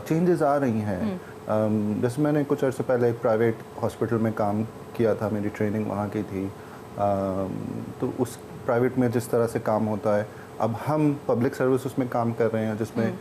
चेंजेस आ रही हैं, जैसे मैंने कुछ अर्से पहले एक प्राइवेट हॉस्पिटल में काम किया था, मेरी ट्रेनिंग वहाँ की थी। तो उस प्राइवेट में जिस तरह से काम होता है, अब हम पब्लिक सर्विस उसमें काम कर रहे हैं जिसमें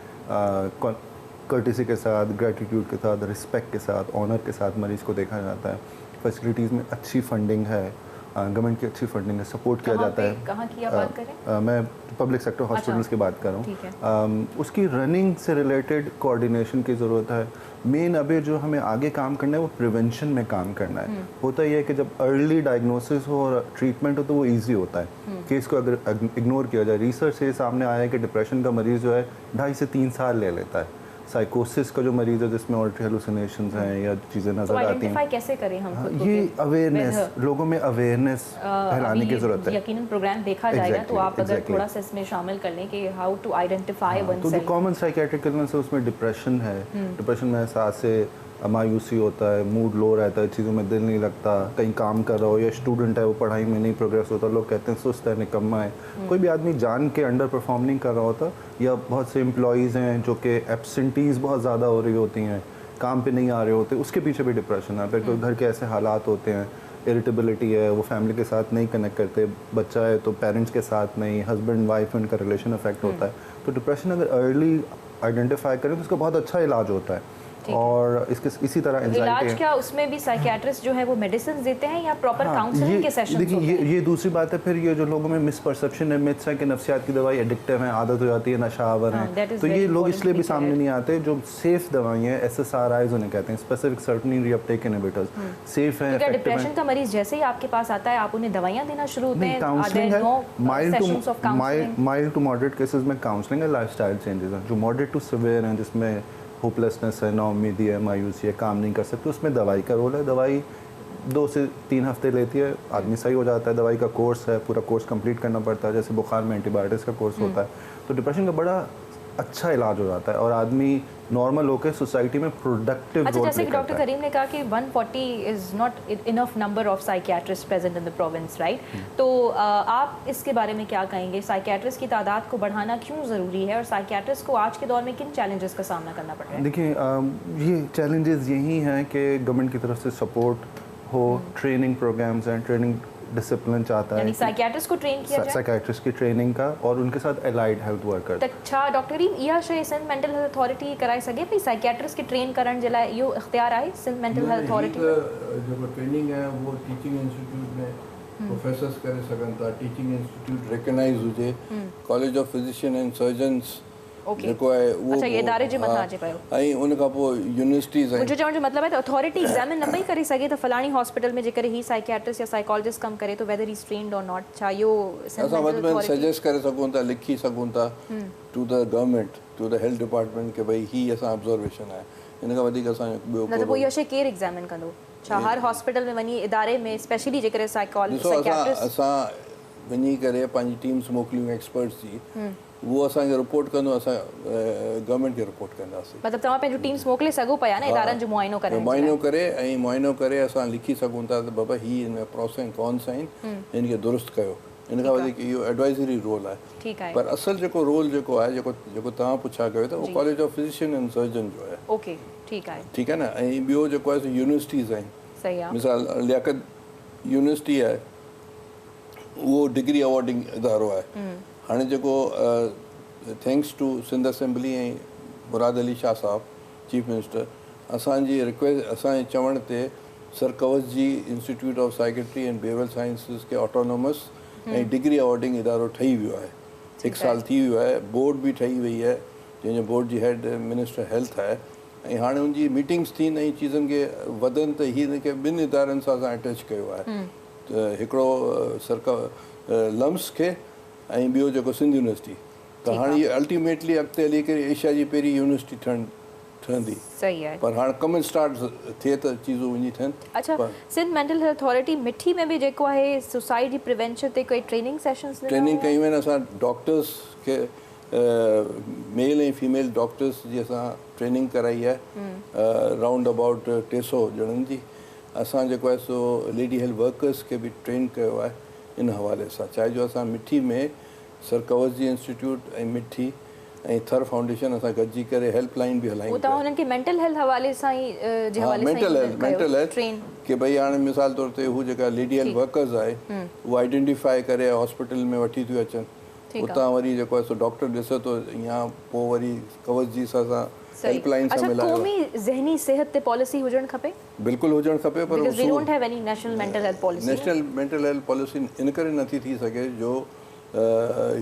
कर्टिसी के साथ, ग्रेटिट्यूड के साथ, रिस्पेक्ट के साथ, ऑनर के साथ मरीज़ को देखा जाता है। फैसिलिटीज़ में अच्छी फंडिंग है, गवर्नमेंट की अच्छी फंडिंग है, सपोर्ट किया जाता है। कहाँ की आप बात करें? मैं पब्लिक सेक्टर हॉस्पिटल्स की बात कर रहा हूँ। उसकी रनिंग से रिलेटेड कोऑर्डिनेशन की ज़रूरत है। मेन अभी जो हमें आगे काम करना है वो प्रिवेंशन में काम करना है। होता यह है कि जब अर्ली डायग्नोसिस हो और ट्रीटमेंट हो तो वो इजी होता है। केस को अगर इग्नोर किया जाए, रिसर्च से सामने आया है कि डिप्रेशन का मरीज़ जो है 2.5 से 3 साल ले लेता है। साइकोसिस का जो मरीज़ है जिसमें ऑडिटरी हेलुसिनेशंस हैं या चीज़ें नज़र आती हैं, कैसे करें हम खुद को? ये अवेयरनेस, लोगों में अवेयरनेस फैलाने की ज़रूरत है। यकीनन प्रोग्राम देखा जाएगा तो आप अगर थोड़ा सा इसमें शामिल कर लें कि हाउ टू आइडेंटिफाई वन तो जो कॉमन साइकेट्रिक इलनेस है उसमें डिप्रेशन है। डिप्रेशन में एहसास से मायूसी होता है, मूड लो रहता है, चीज़ों में दिल नहीं लगता, कहीं काम कर रहा हो या स्टूडेंट है वो पढ़ाई में नहीं प्रोग्रेस होता, लोग कहते हैं सुस्त है, निकम्मा है। कोई भी आदमी जान के अंडर परफॉर्म नहीं कर रहा होता, या बहुत से एम्प्लॉयज़ हैं जो कि एब्सेंटीज़ बहुत ज़्यादा हो रही होती हैं, काम पे नहीं आ रहे होते, उसके पीछे भी डिप्रेशन है। फिर घर के ऐसे हालात होते हैं, इरिटेबिलिटी है, वो फैमिली के साथ नहीं कनेक्ट करते, बच्चा है तो पेरेंट्स के साथ नहीं, हस्बैंड वाइफ उनका रिलेशन अफेक्ट होता है। तो डिप्रेशन अगर अर्ली आइडेंटिफाई करें तो उसका बहुत अच्छा इलाज होता है। और इसी तरह इलाज क्या उसमें भी साइकियाट्रिस्ट जो है वो मेडिसिन देते हैं या प्रॉपर काउंसलिंग के सेशंस होते हैं? देखिए ये दूसरी बात है। फिर ये जो लोगों में मिसपरसेप्शन है, मिथ्स है कि नफ्सियात की दवाई एडिक्टिव है, आदत हो जाती है, नशावर है, तो ये लोग इसलिए भी सामने नहीं आते। जो सेफ दवाइयाँ हैं, SSRIs उन्हें कहते हैं, specific certain reuptake inhibitors, safe है, इफेक्टिव है। डिप्रेशन का मरीज जैसे ही आपके पास आता है आप उन्हें दवाइयाँ देना शुरू होते हैं? काउंसलिंग है, माइल्ड टू मॉडरेट केसेस में काउंसलिंग है, लाइफस्टाइल चेंजेस हैं। जो मॉडरेट टू सिवियर हैं जिसमें होपलेसनेस है, नाउम्मीदी है, मायूसी है, काम नहीं कर सकते, उसमें दवाई का रोल है। दवाई 2 से 3 हफ्ते लेती है, आदमी सही हो जाता है। दवाई का कोर्स है, पूरा कोर्स कंप्लीट करना पड़ता है, जैसे बुखार में एंटीबायोटिक्स का कोर्स होता है। तो डिप्रेशन का बड़ा अच्छा इलाज हो जाता है और आदमी नॉर्मल होकर सोसाइटी में प्रोडक्टिव अच्छा, रोल जैसे प्ले कि करता डॉक्टर है। करीम ने कहा कि 140 is not enough number of psychiatrist present in the province, right? तो आप इसके बारे में क्या कहेंगे? साइकियाट्रिस्ट की तादाद को बढ़ाना क्यों ज़रूरी है और साइकियाट्रिस्ट को आज के दौर में किन चैलेंजेस का सामना करना पड़ रहा है? देखिए, ये चैलेंजेस यही हैं कि गवर्नमेंट की तरफ से सपोर्ट हो, ट्रेनिंग प्रोग्राम्स हैं, ट्रेनिंग डिसिप्लिन चाहता है यानी साइकियाट्रिस्ट को ट्रेन किया जाए, साइकियाट्रिस्ट की ट्रेनिंग का, और उनके साथ एलाइड हेल्थ वर्कर। त छा डॉक्टर करीम इहा शइ सिंध मेंटल हेल्थ अथॉरिटी कराए सघे पई साइकियाट्रिस्ट खे ट्रेन करण जे लाइ इहो इख्तियार आहे सिंध मेंटल हेल्थ अथॉरिटी? जो ट्रेनिंग है वो टीचिंग इंस्टीट्यूट में प्रोफेसर्स करे सघनि था, टीचिंग इंस्टीट्यूट रिकग्नाइज हुजे, college of physician and surgeons okay, जेको आहे उहो अच्छा, ये इदारे जे मथां अचे पियो। ऐं उन खां पोइ यूनिवर्सिटीज़ मुंहिंजो आहिनि। चवण जो मतिलबु आहे त अथॉरिटी एग्ज़ामिन न पई करे सघे त फलाणी हॉस्पिटल में जेकर ही साइकियाट्रिस्ट या साइकोलॉजिस्ट कमु करे तो वेदर ही ट्रेन्ड और नॉट, छा इहो सिंध असां मेंटल वधि में अथॉरिटी? सजेस्ट करे सघूं था, लिखी सघूं था to the government, to the health department के भई ही असां ऑब्जर्वेशन आहे, हिन खां वधीक असांजो ॿियो न त पोइ इहा शइ केरु एग्ज़ामिन कंदो? छा हर हॉस्पिटल में वञी इदारे में स्पेशली जेकर ॾिसो साइकियाट्रिस्ट? असां वञी करे पंहिंजी टीम्स मोकिलियूं एक्सपर्ट्स जी, उहो असांखे रिपोर्ट कंदो, असां गवर्नमेंट खे रिपोर्ट कंदासीं। मतिलबु तव्हां पंहिंजो टीम्स मोकिले सघो पिया न इदारनि जो मुआइनो करण? मुआइनो करे असां लिखी सघूं था त बाबा ही हिन में प्रोस एंड कॉन्स आहिनि, हिन खे दुरुस्त कयो। हिन खां वधीक इहो एडवाइज़री रोल आहे। ठीकु आहे, पर असल जेको रोल जेको आहे, जेको तव्हां पुछा कयो था, उहो college of physician and surgeon जो आहे। ओके, ठीकु आहे, ठीकु आहे न। ऐं ॿियो जेको आहे यूनिवर्सिटीज़ आहिनि, सही आहे, मिसाल लियाकत यूनिवर्सिटी आहे, उहो डिग्री अवॉर्डिंग इदारो आहे। हाणे जेको थैंक्स टू सिंध असेंबली ऐं मुराद अली शाह साहब चीफ मिनिस्टर, असांजी रिक्वेस्ट, असांजे चवण ते Sir Cowasjee institute of psychiatry and behavioural sciences खे ऑटोनोमस ऐं डिग्री अवॉर्डिंग इदारो ठही वियो आहे। 1 साल थी वियो आहे, बोर्ड बि ठही वई आहे, जंहिंजो बोर्ड जी हेड मिनिस्टर हेल्थ आहे। ऐं हाणे हुनजी मीटिंग्स थी नई चीज़नि खे वधनि त हीअ हिनखे ॿिनि इदारनि सां असां अटैच कयो आहे। त हिकिड़ो लम्स खे ऐं ॿियो जेको सिंध यूनिवर्सिटी। त हाणे इहा अल्टीमेटली अॻिते हली करे एशिया जी पहिरीं यूनिवर्सिटी ठहंदी। सही आहे। पर हाणे कम स्टार्ट थिए त चीज़ूं वञी थियनि। अच्छा, सिंध मेंटल हेल्थ अथॉरिटी मिठी में बि जेको आहे सुसाइड जी प्रिवेंशन ते कोई ट्रेनिंग सेशंस ट्रेनिंग कयूं आहिनि। असां डॉक्टर्स खे मेल ऐं फीमेल डॉक्टर्स जी असां ट्रेनिंग कराई आहे, राउंड अबाउट 300 ॼणनि जी। असां जेको आहे सो लेडी हेल्थ वर्कर्स खे बि ट्रेन कयो आहे इन हवाले सां। चाहे जो असां मिठी में सर कवच जी इंस्टीट्यूट ऐं मिठी ऐं थर फाउंडेशन असां गॾिजी करे हेल्पलाइन बि हलायूं। तव्हां हुननि खे मेंटल हेल्थ हवाले सां ई मेंटल हेल्थ की भई हाणे मिसाल तौर ते हू जेका लेडी हेल्थ वर्कर्स आहे, उहो आइडेंटिफाई करे हॉस्पिटल में वठी थियूं अचनि, उतां वरी जेको आहे सो डॉक्टर ॾिसे थो, या पोइ वरी कवच जी सां हेल्पलाइन सां मिलायो। क़ौमी ज़हनी सिहत ते पॉलिसी हुजणु खपे? बिल्कुलु हुजणु खपे, पर national mental health policy. National mental health policy in करे नथी थी सघे जो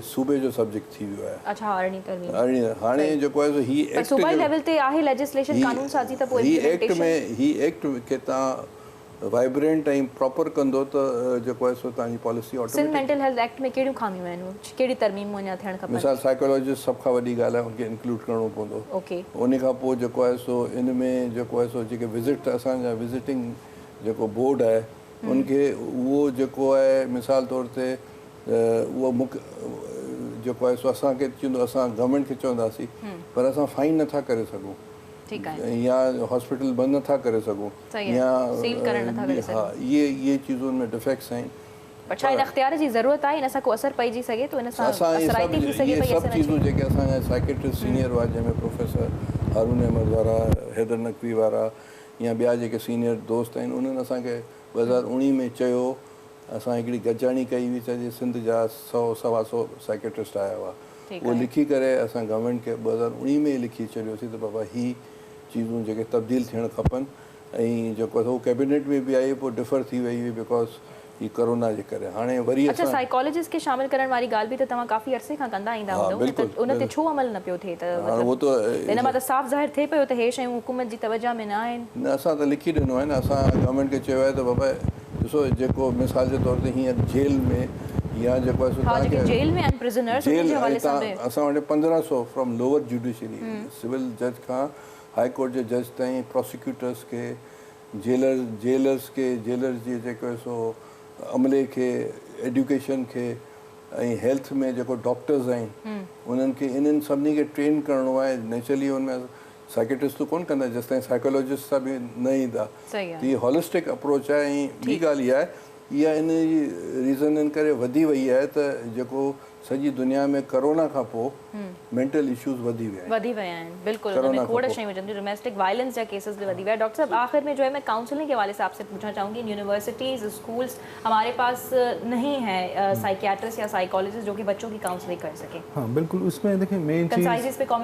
सूबे जो सब्जेक्ट थी वियो आहे। अच्छा, हाणे जेको आहे ही एक्ट सूबाई लेवल ते आहे लेजिस्लेशन कानून साज़ी, त पोइ ही एक्ट खे तव्हां वाइब्रेंट ऐं प्रॉपर कंदो त जेको आहे सो तव्हांजी policy Sindh mental health act में कहिड़ियूं खामियूं आहिनि, कहिड़ी तरमीमूं अञा थियणु खपनि? मिसाल साइकोलॉजिस्ट सभ खां वॾी ॻाल्हि आहे, उनखे इंक्लूड करिणो पवंदो। ओके, उन खां पोइ जेको आहे सो इन में जेको आहे सो जेके विज़िट असांजा विज़िटिंग जेको बोर्ड आहे उनखे उहो जेको आहे मिसाल तौर ते उहो जेको आहे सो असांखे चवंदो, असां गवर्नमेंट खे चवंदासीं, पर असां फाइन नथा करे सघूं, या हॉस्पिटल बंदि नथा करे सघूं, या हा, इहे चीज़ुनि में डिफेक्ट्स आहिनि। अच्छा, इन इख्तियार जी ज़रूरत आहे, इन सां को असर पइजी सघे थो? इन सां असराइती थी सघे? सभु चीज़ूं जेके असांजा साइकेट्रिस्ट सीनियर हुआ, जंहिंमें प्रोफेसर हारून अहमद वारा, हैदर नकवी वारा, या ॿिया जेके सीनियर दोस्त आहिनि, उन्हनि असांखे 2019 में चयो, असां हिकिड़ी गजाणी कई हुई, चइजे सिंध जा 100-125 साइकेट्रिस्ट आया हुआ। उहो लिखी करे असां गवर्नमेंट खे 2019 में ई लिखी छॾियोसीं त बाबा ही चीज़ूं जेके तब्दील थियणु खपनि। ऐं जेको आहे उहो कैबिनेट में बि आई, पोइ डिफर थी वई हुई बिकॉज ही कोरोना जे करे। हाणे वरी अच्छा, साइकोलॉजिस्ट खे शामिल करण वारी ॻाल्हि बि त तव्हां काफ़ी अरसे खां कंदा ईंदा हूंदव, उन ते छो अमल न पियो थिए? त उहो त हिन मां त साफ़ ज़ाहिर थिए पियो त हे शयूं हुकूमत जी तवजा में न आहिनि। न, असां त लिखी ॾिनो आहे न, असां गवर्नमेंट खे चयो आहे त बाबा ॾिसो, जेको मिसाल जे तौर ते हीअं जेल में या जेको आहे जेल में आहिनि प्रिज़नर्स, असां वटि 1500 फ्रॉम लोअर जुडिशरी, सिविल जज खां हाई कोर्ट जे जज ताईं, प्रोसिक्यूटर्स खे, जेलर्स खे, जेलर्स जी जेको सो अमले खे, एडुकेशन खे, ऐं हेल्थ में जेको डॉक्टर्स आहिनि उन्हनि खे इन्हनि सभिनी खे ट्रेन करिणो आहे। नेचुरली हुनमें साइकेट्रिस्ट कोन कंदा जेसि ताईं साइकोलॉजिस्ट सां बि न ईंदा। त हीअ हॉलिस्टिक अप्रोच आहे। ऐं ॿी ॻाल्हि इहा आहे, इहा इन जी रीज़ननि करे वधी वई आहे त जेको सॼी दुनिया में कोरोना खां पोइ मेंटल इश्यूज़ वधी विया आहिनि। बिल्कुल उनमें खोड़ शयूं हुजनि, डोमेस्टिक वायलेंस जा केसेस भी वधी विया। डॉक्टर साहब आखिर में जो है मैं काउंसलिंग के हवाले से आपसे पूछना चाहूँगी, यूनिवर्सिटीज़ स्कूल्स हमारे पास नहीं है साइकियाट्रिस्ट या साइकोलॉजिस्ट जो कि बच्चों की काउंसलिंग कर सके। हाँ बिल्कुल, उसमें देखिए मेन चीज़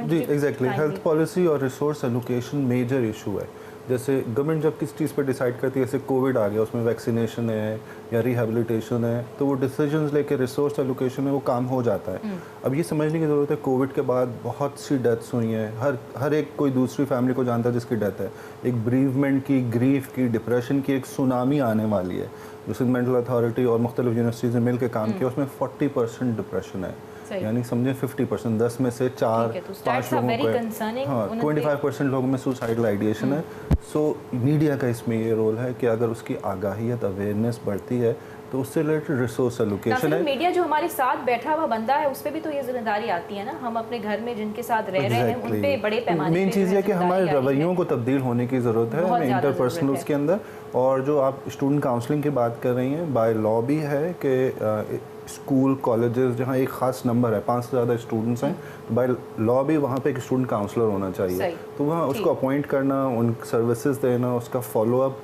जी एग्जैक्टली हेल्थ पॉलिसी और रिसोर्स एलोकेशन मेजर इशू है। जैसे गवर्नमेंट जब किस चीज़ पर डिसाइड करती है, जैसे कोविड आ गया उसमें वैक्सीनेशन है या रिहेबिलिटेशन है, तो वो डिसीजंस लेके रिसोर्स एलोकेशन में वो काम हो जाता है। अब ये समझने की ज़रूरत है कोविड के बाद बहुत सी डेथ्स हुई हैं, हर एक कोई दूसरी फैमिली को जानता है जिसकी डेथ है। एक ब्रीवमेंट की, ग्रीफ की, डिप्रेशन की एक सुनामी आने वाली है। जैसे मेंटल अथॉरिटी और मुख्तलिफ यूनिवर्सिटीज़ ने मिल के काम किया, उसमें 40% डिप्रेशन है, यानी समझे 50%, 10 में से 4-5 लोगों को, हाँ 25% लोगों में सुसाइडल आइडिएशन है। सो मीडिया का इसमें ये रोल है कि अगर उसकी आगाहियत अवेयरनेस बढ़ती है तो उससे रिलेटेड रिसोर्स एलोकेशन है। मीडिया जो हमारे साथ बैठा हुआ बंदा है उस पर भी तो ये जिम्मेदारी आती है ना, हम अपने घर में जिनके साथ रह रहे हैं उन पे बड़े पैमाने मेन चीज़ है कि हमारे रवैयों को तब्दील होने की ज़रूरत है हमें इंटरपर्सनल्स के अंदर। और जो आप स्टूडेंट काउंसलिंग की बात कर रही हैं, बाय लॉ भी है कि स्कूल कॉलेजेस जहाँ एक ख़ास नंबर है, 5 से ज़्यादा स्टूडेंट्स हैं, तो बाय लॉ भी वहाँ पे एक स्टूडेंट काउंसलर होना चाहिए। तो वहाँ उसको अपॉइंट करना, उन सर्विसेज देना, उसका फॉलोअप,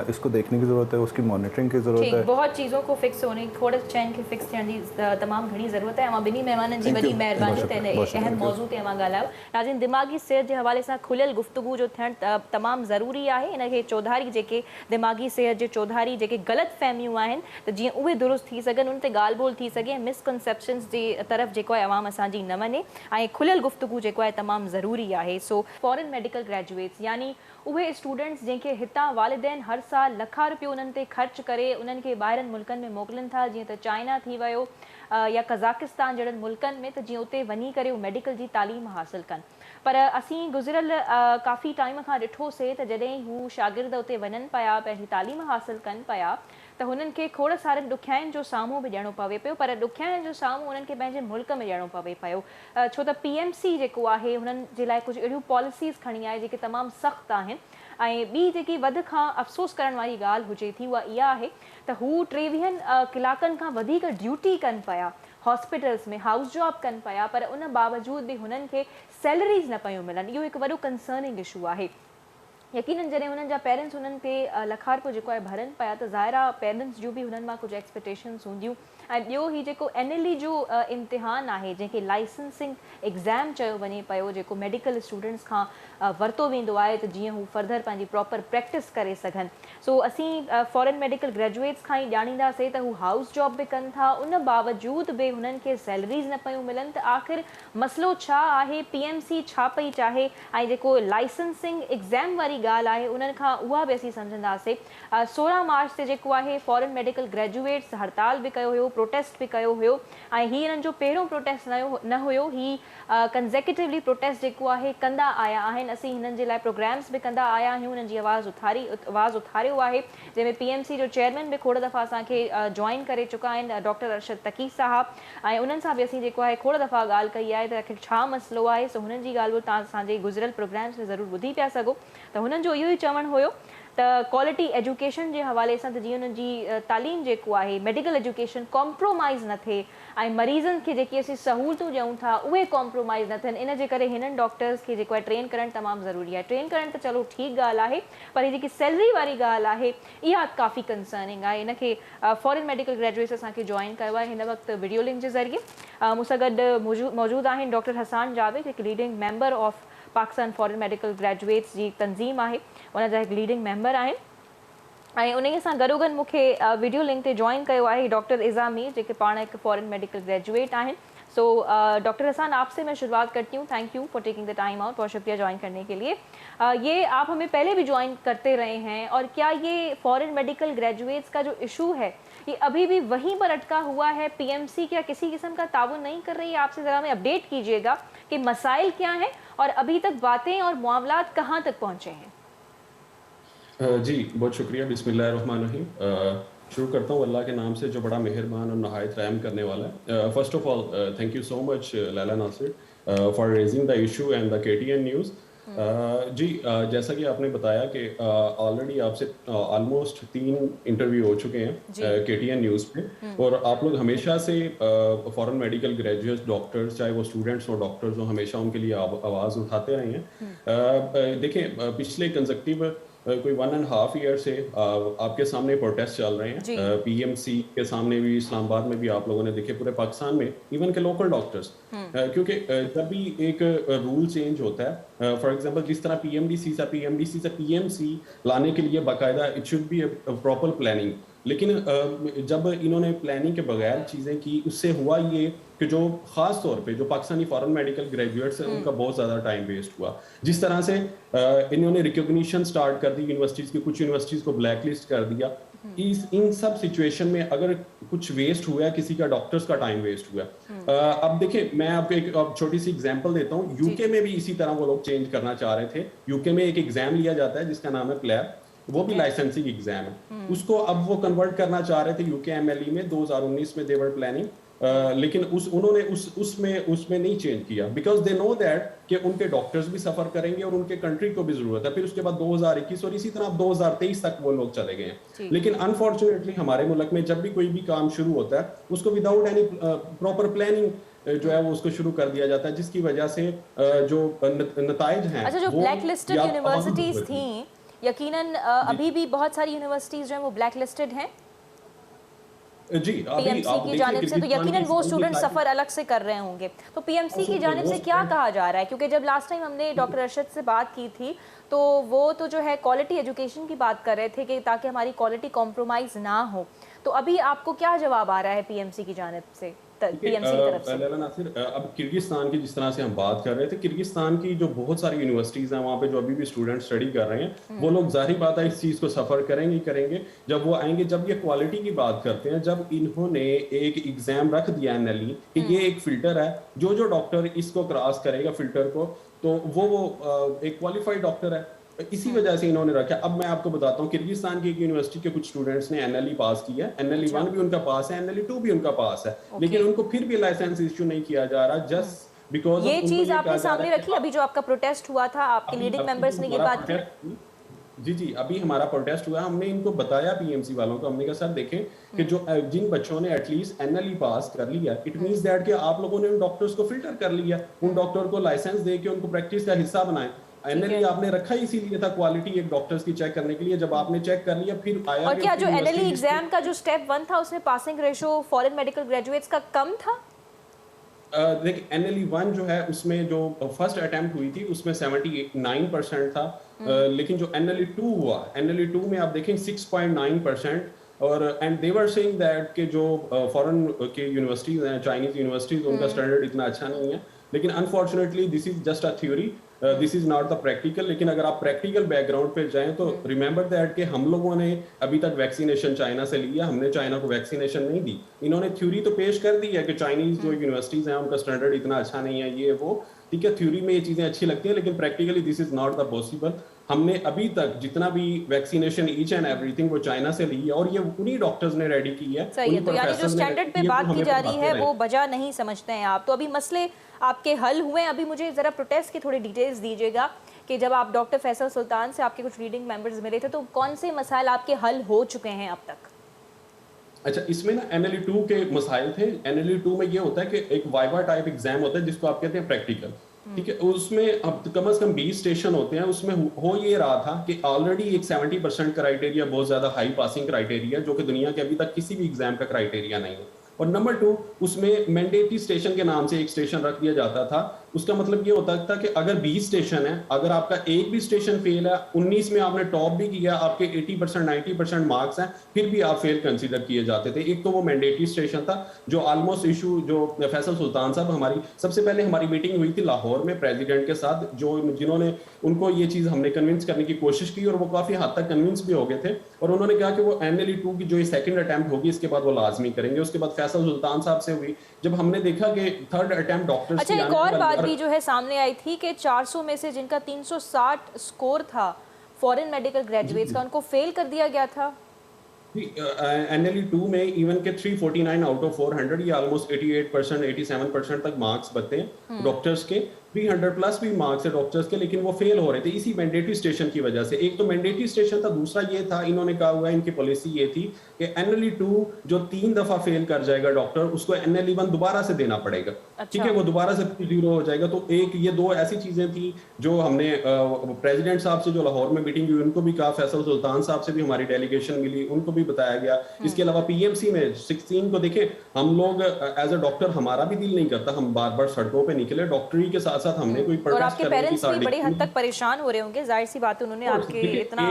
इसको देखने की ज़रूरत है, उसकी मॉनिटरिंग की ज़रूरत है। बहुत चीज़ों को फिक्स होने, थोड़े चैन के फिक्स थियण जी तमाम घणी ज़रूरत है। अमां ॿिन्ही महिमाननि जी वॾी महिरबानी ते अहम मौज़ू ते अमां ॻाल्हायो। नाज़रीन, दिमाग़ी सेहत के हवाले से खुलियल गुफ्तगू जो थियणु तमामु ज़रूरी आहे। इनखे चौधारी जेके दिमाग़ी सेहत जे चौधारी जेके ग़लति फ़हमियूं आहिनि त जीअं उहे दुरुस्त थी सघनि, उन ते ॻाल्हि ॿोल थी सघे, मिसकनसेप्शन्स जी तरफ़ जेको आहे अवाम असांजी न वञे, ऐं खुलियल गुफ्तगू जेको आहे तमामु ज़रूरी आहे। सो फॉरेन मेडिकल ग्रेजुएट्स यानी उहे स्टूडेंट्स जंहिंखे हितां वालिदैन हर साल लखा रुपयो उन्हनि ते ख़र्च करे उन्हनि खे ॿाहिरनि मुल्कनि में मोकिलनि था, जीअं त चाइना थी वियो या कज़ाकिस्तान जहिड़नि मुल्कनि में, त जीअं उते वञी करे उहे मेडिकल जी तालीम हासिलु कनि। पर असीं गुज़िरियल काफ़ी टाइम खां ॾिठोसीं त जॾहिं हू शागिर्द उते वञनि पिया, पंहिंजी तालीम हासिलु कनि पिया, त हुननि खे खोड़ सारनि ॾुखियाईनि जो साम्हूं बि ॾियणो पवे पियो। पर ॾुखियाईनि जो साम्हूं उन्हनि खे पंहिंजे मुल्क में ॾियणो पवे पियो, छो त PMC जेको आहे हुननि जे लाइ कुझु अहिड़ियूं पॉलिसीज़ खणी आहे जेके तमामु सख़्तु आहिनि। ऐं ॿी जेकी वधि खां अफ़सोस करण वारी ॻाल्हि हुजे थी उहा इहा आहे त हू 23 कलाकनि खां वधीक ड्यूटी कनि पिया हॉस्पिटल्स में, हाउस जॉब कनि पिया, पर उन बावजूद बि हुननि खे सैलरीज़ न पियूं मिलनि। इहो हिकु वॾो कंसर्निंग इशू आहे। यकीनन जॾहिं हुननि जा पेरेंट्स हुननि ते लखा रुपयो जेको आहे भरनि पिया, त ज़ाहिर आहे पेरेंट्स जूं बि हुननि मां कुझु एक्सपेक्टेशन्स हूंदियूं। ऐं ॿियो ही जेको NLE जो इम्तिहान आहे, जंहिंखे लाइसेंसिंग एग्ज़ाम चयो वञे पियो, जेको मेडिकल स्टूडेंट्स खां वरितो वेंदो आहे त जीअं हू फर्दर पंहिंजी प्रॉपर प्रैक्टिस करे सघनि। सो असीं फॉरेन मेडिकल ग्रेजुएट्स खां ई ॼाणींदासीं त हू हाउस जॉब बि कनि था, उन बावजूद बि हुननि खे सैलरीज़ न पियूं मिलनि। त आख़िर मसइलो छा आहे, PMC छा पई चाहे, ऐं जेको लाइसेंसिंग एग्ज़ाम वारी ॻाल्हि आहे उन्हनि खां उहा बि असीं सम्झंदासीं। 16 मार्च ते जेको आहे फॉरेन मेडिकल ग्रेजुएट्स हड़ताल बि कयो हुयो, प्रोटेस्ट बि कयो हुयो, ऐं हीअ हिननि जो पहिरियों प्रोटेस्ट न हुयो, ही कंज़ेक्यूटिवली प्रोटेस्ट जेको आहे कंदा आया आहिनि। असीं हिननि जे लाइ प्रोग्राम्स बि कंदा आया आहियूं, हुननि जी आवाज़ उथारियो आहे, जंहिंमें PMC जो चेयरमैन बि खोड़ दफ़ा असांखे जॉइन करे चुका आहिनि, डॉक्टर अरशद तकी साहब, ऐं उन्हनि सां बि असीं जेको आहे खोड़ दफ़ा ॻाल्हि कई आहे त आख़िर छा मसइलो आहे। सो हुननि जी ॻाल्हि तव्हां असांजे गुज़िरियल प्रोग्राम्स में ज़रूरु ॿुधी पिया सघो। त हुननि जो इहो ई चवणु हुयो त क्वालिटी एजुकेशन जे हवाले सां, त जीअं हुननि जी तालीम जेको आहे मेडिकल एजुकेशन कॉम्प्रोमाइज़ न थिए, ऐं मरीज़नि खे जेकी असीं सहूलियतूं ॾियूं था उहे कॉम्प्रोमाइज़ न थियनि। इन जे करे हिननि डॉक्टर्स खे जेको आहे ट्रेन करणु तमामु ज़रूरी आहे। ट्रेन करणु त चलो ठीकु ॻाल्हि आहे, पर हीअ जेकी सैलरी वारी ॻाल्हि आहे इहा काफ़ी कंसर्निंग आहे। इनखे फॉरेन मेडिकल ग्रेजुएट्स असांखे जॉइन कयो आहे हिन वक़्तु वीडियो लिंक जे ज़रिए। मूंसां गॾु मौजूदु आहिनि डॉक्टर हसान जावेद, हिकु leading member of Pakistan foreign medical graduates जी तंज़ीम आहे, उन जा हिकु लीडिंग मेंबर आहिनि। ऐं उन सां गॾोगॾु मूंखे वीडियो लिंक ते जॉइन कयो आहे डॉक्टर इज़ा मीर, जेके पाण हिकु फॉरेन मेडिकल ग्रेजुएट आहिनि। सो डॉक्टर हसान, आपसे मैं शुरुआत करती हूँ। Thank you for taking the time out, बहुत शुक्रिया ज्वाइन करने के लिए। ये आप हमें पहले भी ज्वाइन करते रहे हैं, और क्या ये फॉरेन मेडिकल ग्रेजुएट्स का जो इशू है ये अभी भी वहीं पर अटका हुआ है? PMC क्या किसी किस्म का ताउन नहीं कर रही है? आपसे ज़रा हमें अपडेट कीजिएगा कि मसाइल क्या हैं और अभी तक बातें और मामलात कहाँ तक पहुँचे हैं। जी बहुत शुक्रिया। बिस्मिल्लाहिर्रहमानिर्रहीम। शुरू करता हूँ अल्लाह के नाम से जो बड़ा मेहरबान और नहायत रहम करने वाला है। First of all thank you so much Laila Nasir for raising the issue and the KTN news. जी जैसा कि आपने बताया कि ऑलरेडी आपसे ऑलमोस्ट 3 इंटरव्यू हो चुके हैं केटीएन न्यूज़ पे, और आप लोग हमेशा से फॉरेन मेडिकल ग्रेजुएट्स डॉक्टर्स, चाहे वो स्टूडेंट्स हो डॉक्टर्स हो, हमेशा उनके लिए आवाज़ उठाते रहे हैं। देखें पिछले कंसेक्टिव कोई 1.5 ईयर से आपके सामने प्रोटेस्ट चल रहे हैं, पीएमसी के सामने भी, इस्लामाबाद में भी आप लोगों ने देखे, पूरे पाकिस्तान में, इवन के लोकल डॉक्टर्स, क्योंकि जब भी एक रूल चेंज होता है, फॉर एग्जांपल जिस तरह पीएमडीसी से पीएमसी लाने के लिए बाकायदा it should be proper planning, लेकिन जब इन्होंने प्लानिंग के बगैर चीज़ें की, उससे हुआ ये कि जो ख़ास तौर पे जो पाकिस्तानी फॉरेन मेडिकल ग्रेजुएट्स हैं उनका बहुत ज़्यादा टाइम वेस्ट हुआ। जिस तरह से इन्होंने रिकॉग्निशन स्टार्ट कर दी यूनिवर्सिटीज़ की, कुछ यूनिवर्सिटीज़ को ब्लैक लिस्ट कर दिया। इन सब सिचुएशन में अगर कुछ वेस्ट हुआ है, किसी का डॉक्टर्स का टाइम वेस्ट हुआ है। अब देखिए मैं आपको एक छोटी सी एग्जांपल देता हूँ। यूके में भी इसी तरह वो लोग चेंज करना चाह रहे थे। यूके में एक एग्जाम लिया जाता है जिसका नाम है प्लैब, वो भी लाइसेंसिंग एग्जाम है, उसको अब वो कन्वर्ट करना चाह रहे थे यूकेएमएलई में 2019 में, देवर प्लानिंग, लेकिन उन्होंने उसमें नहीं चेंज किया, बिकॉज दे नो दैट कि उनके डॉक्टर्स भी सफर करेंगे और उनके कंट्री को भी जरूरत है। फिर उसके बाद 2021 और इसी तरह 2023 तक वो लोग चले गए हैं। लेकिन अनफॉर्चुनेटली हमारे मुल्क में जब भी कोई भी काम शुरू होता है उसको विदाउट एनी प्रॉपर प्लानिंग जो है वो उसको शुरू कर दिया जाता है, जिसकी वजह से जो नताइज हैं। अच्छा, जो ब्लैक लिस्टेड यूनिवर्सिटीज थी, यकीनन अभी भी बहुत सारी यूनिवर्सिटीज जो हैं वो ब्लैक लिस्टेड हैं जी पीएमसी की जानिब से, तो यकीनन वो स्टूडेंट सफर अलग से कर रहे होंगे। तो पीएमसी की जानिब से क्या कहा जा रहा है? क्योंकि जब लास्ट टाइम हमने डॉक्टर अरशद से बात की थी तो वो तो जो है क्वालिटी एजुकेशन की बात कर रहे थे कि ताकि हमारी क्वालिटी कॉम्प्रोमाइज ना हो। तो अभी आपको क्या जवाब आ रहा है पीएमसी की जानिब से, पीएमसी की तरफ से? लैला नासिर, अब किर्गिस्तान की जिस तरह से हम बात कर रहे थे, किर्गिस्तान की जो बहुत सारी यूनिवर्सिटीज हैं वहाँ पे जो अभी भी स्टूडेंट स्टडी कर रहे हैं, वो लोग जाहिर बात है इस चीज़ को सफ़र करेंगे जब वो आएंगे। जब ये क्वालिटी की बात करते हैं, जब इन्होंने एक एग्जाम रख दिया एनएलई कि ये एक फिल्टर है, जो डॉक्टर इसको क्रॉस करेगा फिल्टर को, तो वो एक क्वालिफाइड डॉक्टर है, इसी वजह से इन्होंने रखा। अब मैं आपको बताता हूँ, किर्गिस्तान की एक यूनिवर्सिटी के कुछ स्टूडेंट्स ने एनएलई पास किया है, एनएलई 1 भी उनका पास है, एनएलई 2 भी उनका पास है, लेकिन उनको फिर भी लाइसेंस इश्यू नहीं किया जा रहा, जस्ट बिकॉज ये चीज आपने सामने रखी अभी जो आपका प्रोटेस्ट हुआ था, आपके लीडिंग मेंबर्स ने ये बात की? जी अभी हमारा प्रोटेस्ट हुआ, हमने इनको बताया पीएमसी वालों को, हमने कहा सर देखें कि जो जिन बच्चों ने एटलीस्ट एनएलई पास कर लिया, इट मींस दैट कि आप लोगों ने उन डॉक्टर्स को फिल्टर कर लिया, उन डॉक्टर को लाइसेंस दे के उनको प्रैक्टिस का हिस्सा बनाए। एनएलई आपने रखा ही इसीलिए था, क्वालिटी एक डॉक्टर्स की चेक करने के लिए। जब आपने चेक कर लिया फिर आया। और क्या जो एनएलई एग्जाम का जो स्टेप 1 था उसमें passing ratio foreign medical graduates का कम था? देखिए एनएलई 1 जो है उसमें जो फर्स्ट अटेम्प्ट हुई थी उसमें 79% था, लेकिन जो एनएलई 2 हुआ, एनएलई 2 में आप देखें 6.9%, और and they were saying that कि जो फॉरेन के यूनिवर्सिटीज हैं, चाइनीज यूनिवर्सिटीज, उनका स्टैंडर्ड इतना अच्छा नहीं है। लेकिन unfortunately this is just a theory, this is not the practical. लेकिन अगर आप प्रैक्टिकल बैकग्राउंड पे जाएं तो रिमेंबर दैट कि हम लोगों ने अभी तक वैक्सीनेशन चाइना से लिया, हमने चाइना को वैक्सीनेशन नहीं दी। इन्होंने थ्योरी तो पेश कर दी है कि चाइनीज जो यूनिवर्सिटीज हैं उनका स्टैंडर्ड इतना अच्छा नहीं है, ये वो, ठीक है, थ्योरी में ये चीजें अच्छी लगती हैं, लेकिन practically this is not the possible. हमने अभी तक जितना भी वैक्सीनेशन ईच एंड एवरीथिंग वो चाइना से ली है, और ये उन्हीं डॉक्टर्स ने रेडी की है। सही है, तो यानी जो स्टैंडर्ड पे बात की जा रही है वो वजह नहीं समझते हैं आप। तो अभी मसले आपके हल हुए? अभी मुझे जरा प्रोटेस्ट की थोड़ी डिटेल्स दीजिएगा कि जब आप डॉक्टर फैसल सुल्तान से आपके कुछ लीडिंग मेंबर्स मिले थे तो कौन से मसाइल आपके हल हो चुके हैं अब तक? अच्छा, इसमें ना एनएलई 2 के मसाइल थे। एनएलई 2 में ये होता है कि एक वाइवा टाइप एग्जाम होता है जिसको आप कहते हैं प्रैक्टिकल, ठीक है। उसमें अब कम से कम 20 स्टेशन होते हैं। उसमें हो ये रहा था कि ऑलरेडी एक 70% क्राइटेरिया बहुत ज्यादा हाई पासिंग क्राइटेरिया, जो कि दुनिया के अभी तक किसी भी एग्जाम का क्राइटेरिया नहीं है। और नंबर 2, उसमें मैंडेटरी स्टेशन के नाम से एक स्टेशन रख दिया जाता था। उसका मतलब ये होता था कि अगर 20 स्टेशन है, अगर आपका एक भी स्टेशन फेल है, 19 में आपने टॉप भी किया, आपके 80% 90% मार्क्स हैं, फिर भी आप फेल कंसीडर किए जाते थे। एक तो वो मैंडेटरी स्टेशन था जो ऑलमोस्ट इशू, जो फैसल सुल्तान साहब, हमारी सबसे पहले हमारी मीटिंग हुई थी लाहौर में प्रेसिडेंट के साथ, जिन्होंने उनको ये चीज़ हमने कन्विंस करने की कोशिश की और वो काफ़ी हद तक कन्विंस भी हो गए थे। और उन्होंने कहा कि वो एनएलई 2 की जो ये सेकंड अटैम्प्ट होगी इसके बाद वो लाजमी करेंगे। उसके बाद फैसल सुल्तान साहब से हुई, जब हमने देखा कि थर्ड अटैम्प्ट डॉक्टर्स। अच्छा, एक और बात भी जो है सामने आई थी कि 400 में से जिनका 360 स्कोर था फॉरेन मेडिकल ग्रेजुएट्स का, उनको फेल कर दिया गया था। एनएलई 2 में इवन के 349 आउट ऑफ 400 ये ऑलमोस्ट 88% 87% तक मार्क्स बते हैं डॉक्टर्स के। 300 प्लस भी मार्क्स है डॉक्टर्स के, लेकिन वो फेल हो रहे थे इसी मैंडेटरी स्टेशन की वजह से। एक तो मैंडेटरी स्टेशन था, दूसरा ये था इन्होंने कहा हुआ है, इनकी पॉलिसी ये थी कि एनएलई 2 जो 3 दफा फेल कर जाएगा डॉक्टर, उसको एनएलई 1 दोबारा से देना पड़ेगा। ठीक है, वो दोबारा से 0 हो जाएगा। तो एक ये दो ऐसी चीजें थी जो हमने प्रेसिडेंट साहब से जो लाहौर में मीटिंग हुई उनको भी कहा, फैसल सुल्तान साहब से भी हमारी डेलीगेशन मिली, उनको भी बताया गया। इसके अलावा पीएमसी में 16 को देखें, हम लोग एज अ डॉक्टर हमारा भी दिल नहीं करता, हम बार बार सड़कों पे निकले, डॉक्टरी के साथ साथ हमने कोई और आपके पेरेंट्स भी बड़ी हद तक परेशान हो रहे होंगे, जाहिर सी बात है, उन्होंने आपके इतना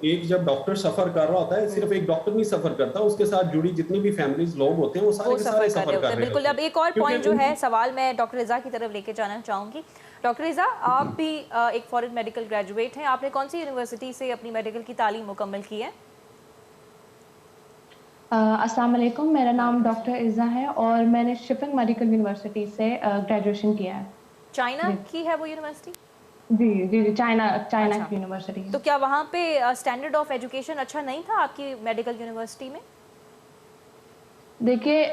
एक जब डॉक्टर सफर कर रहा होता है, सिर्फ एक डॉक्टर नहीं सफर करता, उसके साथ जुड़ी जितनी भी फैमिलीज लोग होते हैं वो सारे के सारे सफर कर रहे हैं। बिल्कुल। अब एक और पॉइंट जो है, सवाल मैं डॉक्टर रिजा की तरफ लेके जाना चाहूंगी। डॉक्टर रिजा, आप भी एक फॉरेन मेडिकल ग्रेजुएट हैं, आपने कौन सी यूनिवर्सिटी से अपनी मेडिकल की तालीम मुकम्मल की है? अस्सलाम वालेकुम, मेरा नाम डॉक्टर इज़ा है और मैंने शिफिंग मेडिकल यूनिवर्सिटी से ग्रेजुएशन किया है। चाइना की है वो यूनिवर्सिटी? जी जी जी, चाइना की यूनिवर्सिटी है। तो क्या वहाँ पे स्टैंडर्ड ऑफ एजुकेशन अच्छा नहीं था आपकी मेडिकल यूनिवर्सिटी में? देखिए,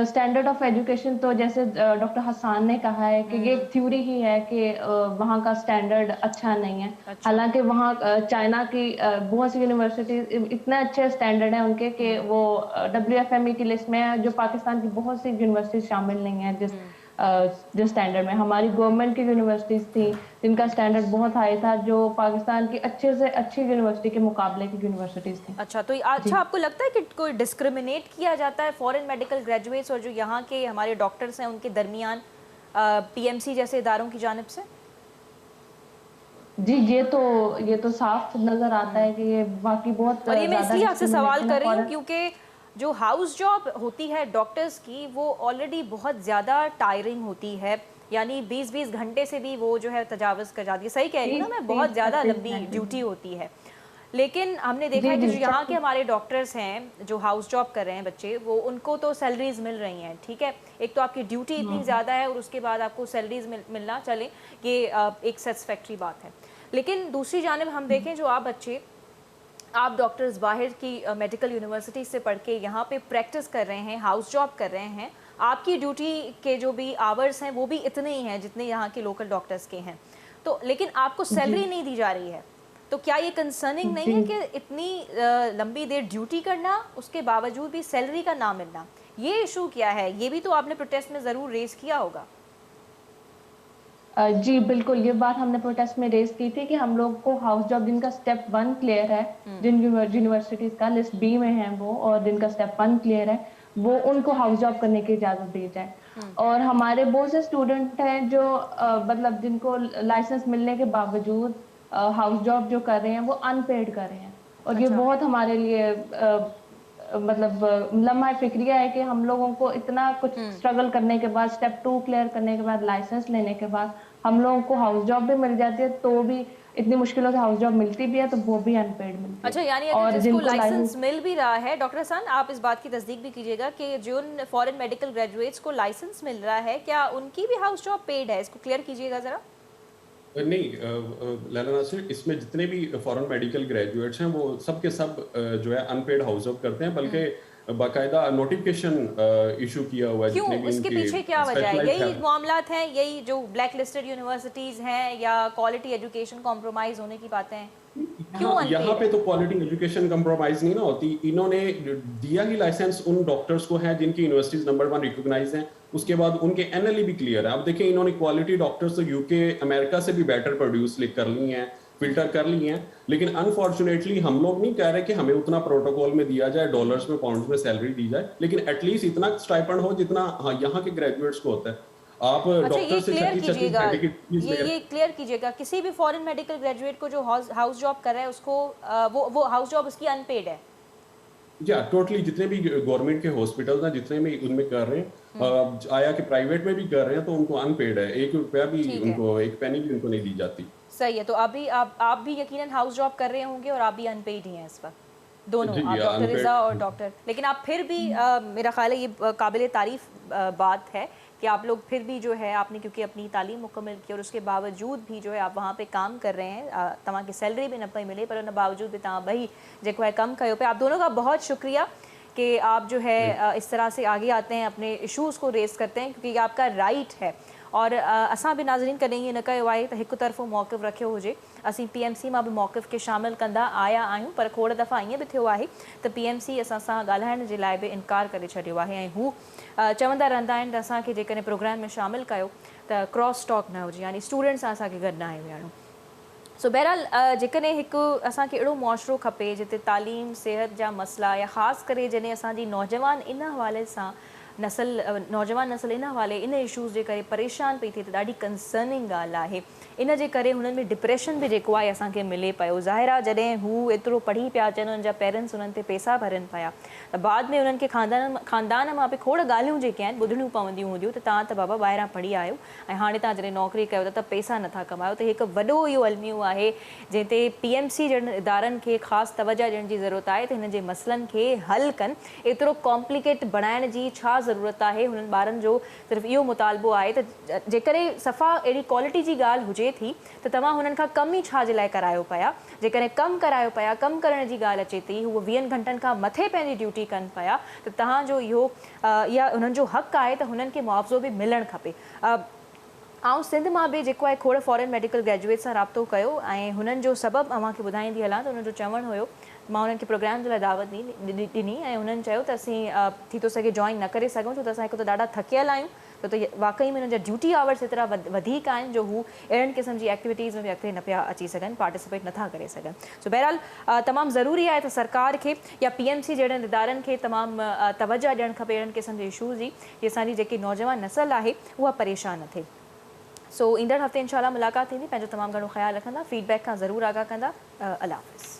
स्टैंडर्ड ऑफ एजुकेशन तो जैसे डॉक्टर हसन ने कहा है कि ये एक थ्योरी ही है कि वहाँ का स्टैंडर्ड अच्छा नहीं है। हालांकि वहाँ चाइना की बहुत सी यूनिवर्सिटी इतने अच्छे स्टैंडर्ड हैं उनके कि वो WFME की लिस्ट में है, जो पाकिस्तान की बहुत सी यूनिवर्सिटी शामिल नहीं है जिस स्टैंडर्ड में। हमारी गवर्नमेंट की यूनिवर्सिटीज थी जिनका स्टैंडर्ड बहुत हाई था, जो पाकिस्तान की अच्छे से अच्छी यूनिवर्सिटी के मुकाबले की यूनिवर्सिटीज थी। अच्छा, तो अच्छा आपको लगता है कि कोई डिस्क्रिमिनेट किया जाता है फॉरेन मेडिकल ग्रेजुएट्स और जो यहाँ के हमारे डॉक्टर्स हैं उनके दरमियान PMC जैसे इदारों की जानिब से? जी, ये तो साफ नजर आता है कि ये बाकी बहुत। और ये मैं इसलिए आपसे सवाल कर रही हूँ क्योंकि जो हाउस जॉब होती है डॉक्टर्स की वो ऑलरेडी बहुत ज़्यादा टायरिंग होती है, यानी 20-20 घंटे से भी वो जो है तजावज़ कर जाती है। सही कह रही हूँ ना मैं, बहुत ज़्यादा लंबी ड्यूटी होती है। लेकिन हमने देखा है कि जो यहाँ के हमारे डॉक्टर्स हैं जो हाउस जॉब कर रहे हैं बच्चे, वो उनको तो सैलरीज मिल रही हैं। ठीक है, एक तो आपकी ड्यूटी इतनी ज़्यादा है और उसके बाद आपको सैलरीज मिलना, चले ये एक सेटिस्फैक्ट्री बात है। लेकिन दूसरी जानिब हम देखें, जो आप डॉक्टर्स बाहर की मेडिकल यूनिवर्सिटी से पढ़ के यहाँ पे प्रैक्टिस कर रहे हैं, हाउस जॉब कर रहे हैं, आपकी ड्यूटी के जो भी आवर्स हैं वो भी इतने ही हैं जितने यहाँ के लोकल डॉक्टर्स के हैं, तो लेकिन आपको सैलरी नहीं दी जा रही है। तो क्या ये कंसर्निंग नहीं है कि इतनी लंबी देर ड्यूटी करना, उसके बावजूद भी सैलरी का ना मिलना, ये इशू क्या है? ये भी तो आपने प्रोटेस्ट में ज़रूर रेज़ किया होगा। जी बिल्कुल, ये बात हमने प्रोटेस्ट में रेज की थी कि हम लोग को हाउस जॉब जिनका स्टेप 1 क्लियर है, जिन यूनिवर्सिटीज का लिस्ट B में है वो, और जिनका स्टेप 1 क्लियर है वो, उनको हाउस जॉब करने की इजाजत दी जाए। और हमारे बहुत से स्टूडेंट हैं जो मतलब जिनको लाइसेंस मिलने के बावजूद हाउस जॉब जो कर रहे हैं वो अनपेड कर रहे हैं। और ये बहुत हमारे लिए मतलब लम्हा फिक्रिया है कि हम लोगों को इतना कुछ स्ट्रगल करने के बाद, स्टेप 2 क्लियर करने के बाद, लाइसेंस लेने के बाद हम लोगों को हाउस जॉब भी मिल जाती है, तो भी इतनी मुश्किलों से हाउस जॉब मिलती भी है तो वो भी अनपेड मिलती है। अच्छा, यानी अगर जिसको लाइसेंस मिल भी रहा है, डॉक्टर हसन आप इस बात की तस्दीक भी कीजिएगा कि जो फॉरेन मेडिकल ग्रेजुएट्स को लाइसेंस मिल रहा है, क्या उनकी भी हाउस जॉब पेड है? इसको क्लियर कीजिएगा जरा। नहीं लैला नासिर, इसमें जितने भी फॉरेन मेडिकल ग्रेजुएट्स हैं वो सब के सब जो है अनपेड हाउस जॉब करते हैं, बल्कि बाकायदा नोटिफिकेशन इशू किया हुआ है। क्यों? इसके पीछे क्या वजह है? यही मामलात हैं, यही जो ब्लैक लिस्टेड यूनिवर्सिटीज हैं, या क्वालिटी एजुकेशन कॉम्प्रोमाइज होने की बातें हैं? यहाँ पे तो क्वालिटी एजुकेशन कंप्रोमाइज नहीं ना होती। इन्होंने दिया ही लाइसेंस उन डॉक्टर्स को है जिनकी यूनिवर्सिटीज नंबर 1 रिकॉग्नाइज हैं, उसके बाद उनके एनएलई भी क्लियर है। अब देखिए, इन्होंने क्वालिटी डॉक्टर्स तो यूके अमेरिका से भी बेटर प्रोड्यूस कर ली हैं, फिल्टर कर ली हैं, लेकिन अनफॉर्चुनेटली हम लोग नहीं कह रहे कि हमें उतना प्रोटोकॉल में दिया जाए, डॉलर्स में, पाउंड्स में सैलरी दी जाए, लेकिन एटलीस्ट इतना स्टाइपेंड हो जितना यहाँ के ग्रेजुएट्स को होता है। आप डॉक्टर से ये क्लियर कीजिएगा, किसी भी फॉरेन मेडिकल ग्रेजुएट को जो हाउस जॉब कर रहा है उसको वो हाउस जॉब उसकी अनपेड है? या टोटली जितने भी गवर्नमेंट के हॉस्पिटल्स हैं जितने भी उनमें कर रहे हैं, आया कि प्राइवेट में भी कर रहे हैं, तो उनको अनपेड है। 1 रुपया भी उनको, 1 पैनी भी उनको नहीं दी जाती। सही है, तो आप भी यकीनन हाउस जॉब कर रहे होंगे और आप भी अनपेड ही हैं इस वक्त, दोनों, आप डॉक्टर रिजा और डॉक्टर। लेकिन आप फिर भी मेरा ख्याल है ये काबिल तारीफ बात है कि आप लोग फिर भी जो है आपने क्योंकि अपनी तालीम मुकम्मल की और उसके बावजूद भी जो है आप वहाँ पे काम कर रहे हैं, तव्हां खे सैलरी भी न पई मिले पर उन बावजूद भी तव्हां ॿई जेको है कम कयो पे। आप दोनों का बहुत शुक्रिया कि आप जो है इस तरह से आगे आते हैं, अपने इशूज़ को रेस करते हैं, क्योंकि ये आपका राइट है। और असां भी नाज़रीन कॾहिं ईअं न कयो आहे त हिकु तरफ़ो मौक़िफ़ रखियो हुजे। असीं PMC मां बि मौक़िफ़ खे शामिल कंदा आया आहियूं, पर खोड़ दफ़ा ईअं बि थियो आहे त PMC असां सां ॻाल्हाइण जे लाइ बि इनकार करे छॾियो आहे ऐं हू चवंदा रहंदा आहिनि त असांखे जेकॾहिं प्रोग्राम में शामिल कयो त क्रॉस टॉक न हुजे, यानी स्टूडेंट्स सां असांखे गॾु न आहे विहणो। सो बहरहाल जेकॾहिं हिकु असांखे अहिड़ो मुआशिरो खपे जिते तालीम, सिहत जा मसइला या ख़ासि करे जॾहिं असांजी नौजवान इन हवाले सां नौजवान नस्ल इन हवाले इन इशूज़ जे करे परेशान पई थिए त ॾाढी कंसर्निंग ॻाल्हि आहे। इन जे करे हुननि में डिप्रेशन बि जेको आहे असांखे मिले पियो। ज़ाहिर आहे जॾहिं हू एतिरो पढ़ी पिया अचनि, हुननि जा पेरेंट्स हुननि ते पैसा भरनि पिया, त बाद में हुननि खे ख़ानदान मां बि खोड़ ॻाल्हियूं जेके आहिनि ॿुधणियूं पवंदियूं हूंदियूं त तव्हां त बाबा ॿाहिरां पढ़ी आहियो ऐं हाणे तव्हां जॾहिं नौकिरी कयो त पैसा नथा कमायो। त हिकु वॾो इहो अलमियो आहे जंहिं ते PMC जहिड़नि इदारनि खे ख़ासि तवजह ॾियण जी ज़रूरत आहे त हिन जे मसइलनि खे हल कनि। एतिरो कॉम्प्लिकेट बणाइण जी छा ज़रूरत आहे? हुननि ॿारनि जो सिर्फ़ु इहो मुतालबो आहे त जेकॾहिं सफ़ा अहिड़ी क्वालिटी जी ॻाल्हि हुजे थी त तव्हां हुननि खां कम ई छा जे लाइ करायो पिया। जेकॾहिं कमु करायो पिया, कमु करण जी ॻाल्हि अचे थी, हूअ 20 घंटनि खां मथे पंहिंजी ड्यूटी कनि पिया, त तव्हांजो इहो या हुननि जो हक़ु आहे त हुननि खे मुआवज़ो बि मिलणु खपे। ऐं सिंध मां बि जेको आहे खोड़ फॉरेन मेडिकल ग्रेजुएट सां राब्तो कयो ऐं हुननि जो सबबु अव्हांखे ॿुधाईंदी हलां त हुननि जो चवणु हुयो, मां हुननि खे प्रोग्राम जे लाइ दावत ॾिनी ऐं हुननि चयो त असीं थी थो सघे जॉइन न करे सघूं छो त असां हिकु त ॾाढा थकियल आहियूं, छो त वाक़ई में हुननि जा ड्यूटी आवर्स एतिरा वधीक आहिनि जो हू अहिड़नि क़िस्म जी एक्टिविटीज़ में बि अॻिते न पिया अची सघनि, पार्टिसिपेट नथा करे सघनि। सो बहरहाल तमामु ज़रूरी आहे त सरकार खे या PMC जहिड़नि इदारनि खे तमामु तवजह ॾियणु खपे अहिड़नि क़िस्म जे इशूज़ जी, की असांजी जेकी नौजवान नस्ल आहे उहा परेशान न थिए। सो ईंदड़ हफ़्ते इंशाल्लाह मुलाक़ात थींदी। पंहिंजो तमामु घणो ख़्यालु रखंदा, फीडबैक खां ज़रूरु आगाह कंदा। अल्लाह हाफ़िज़।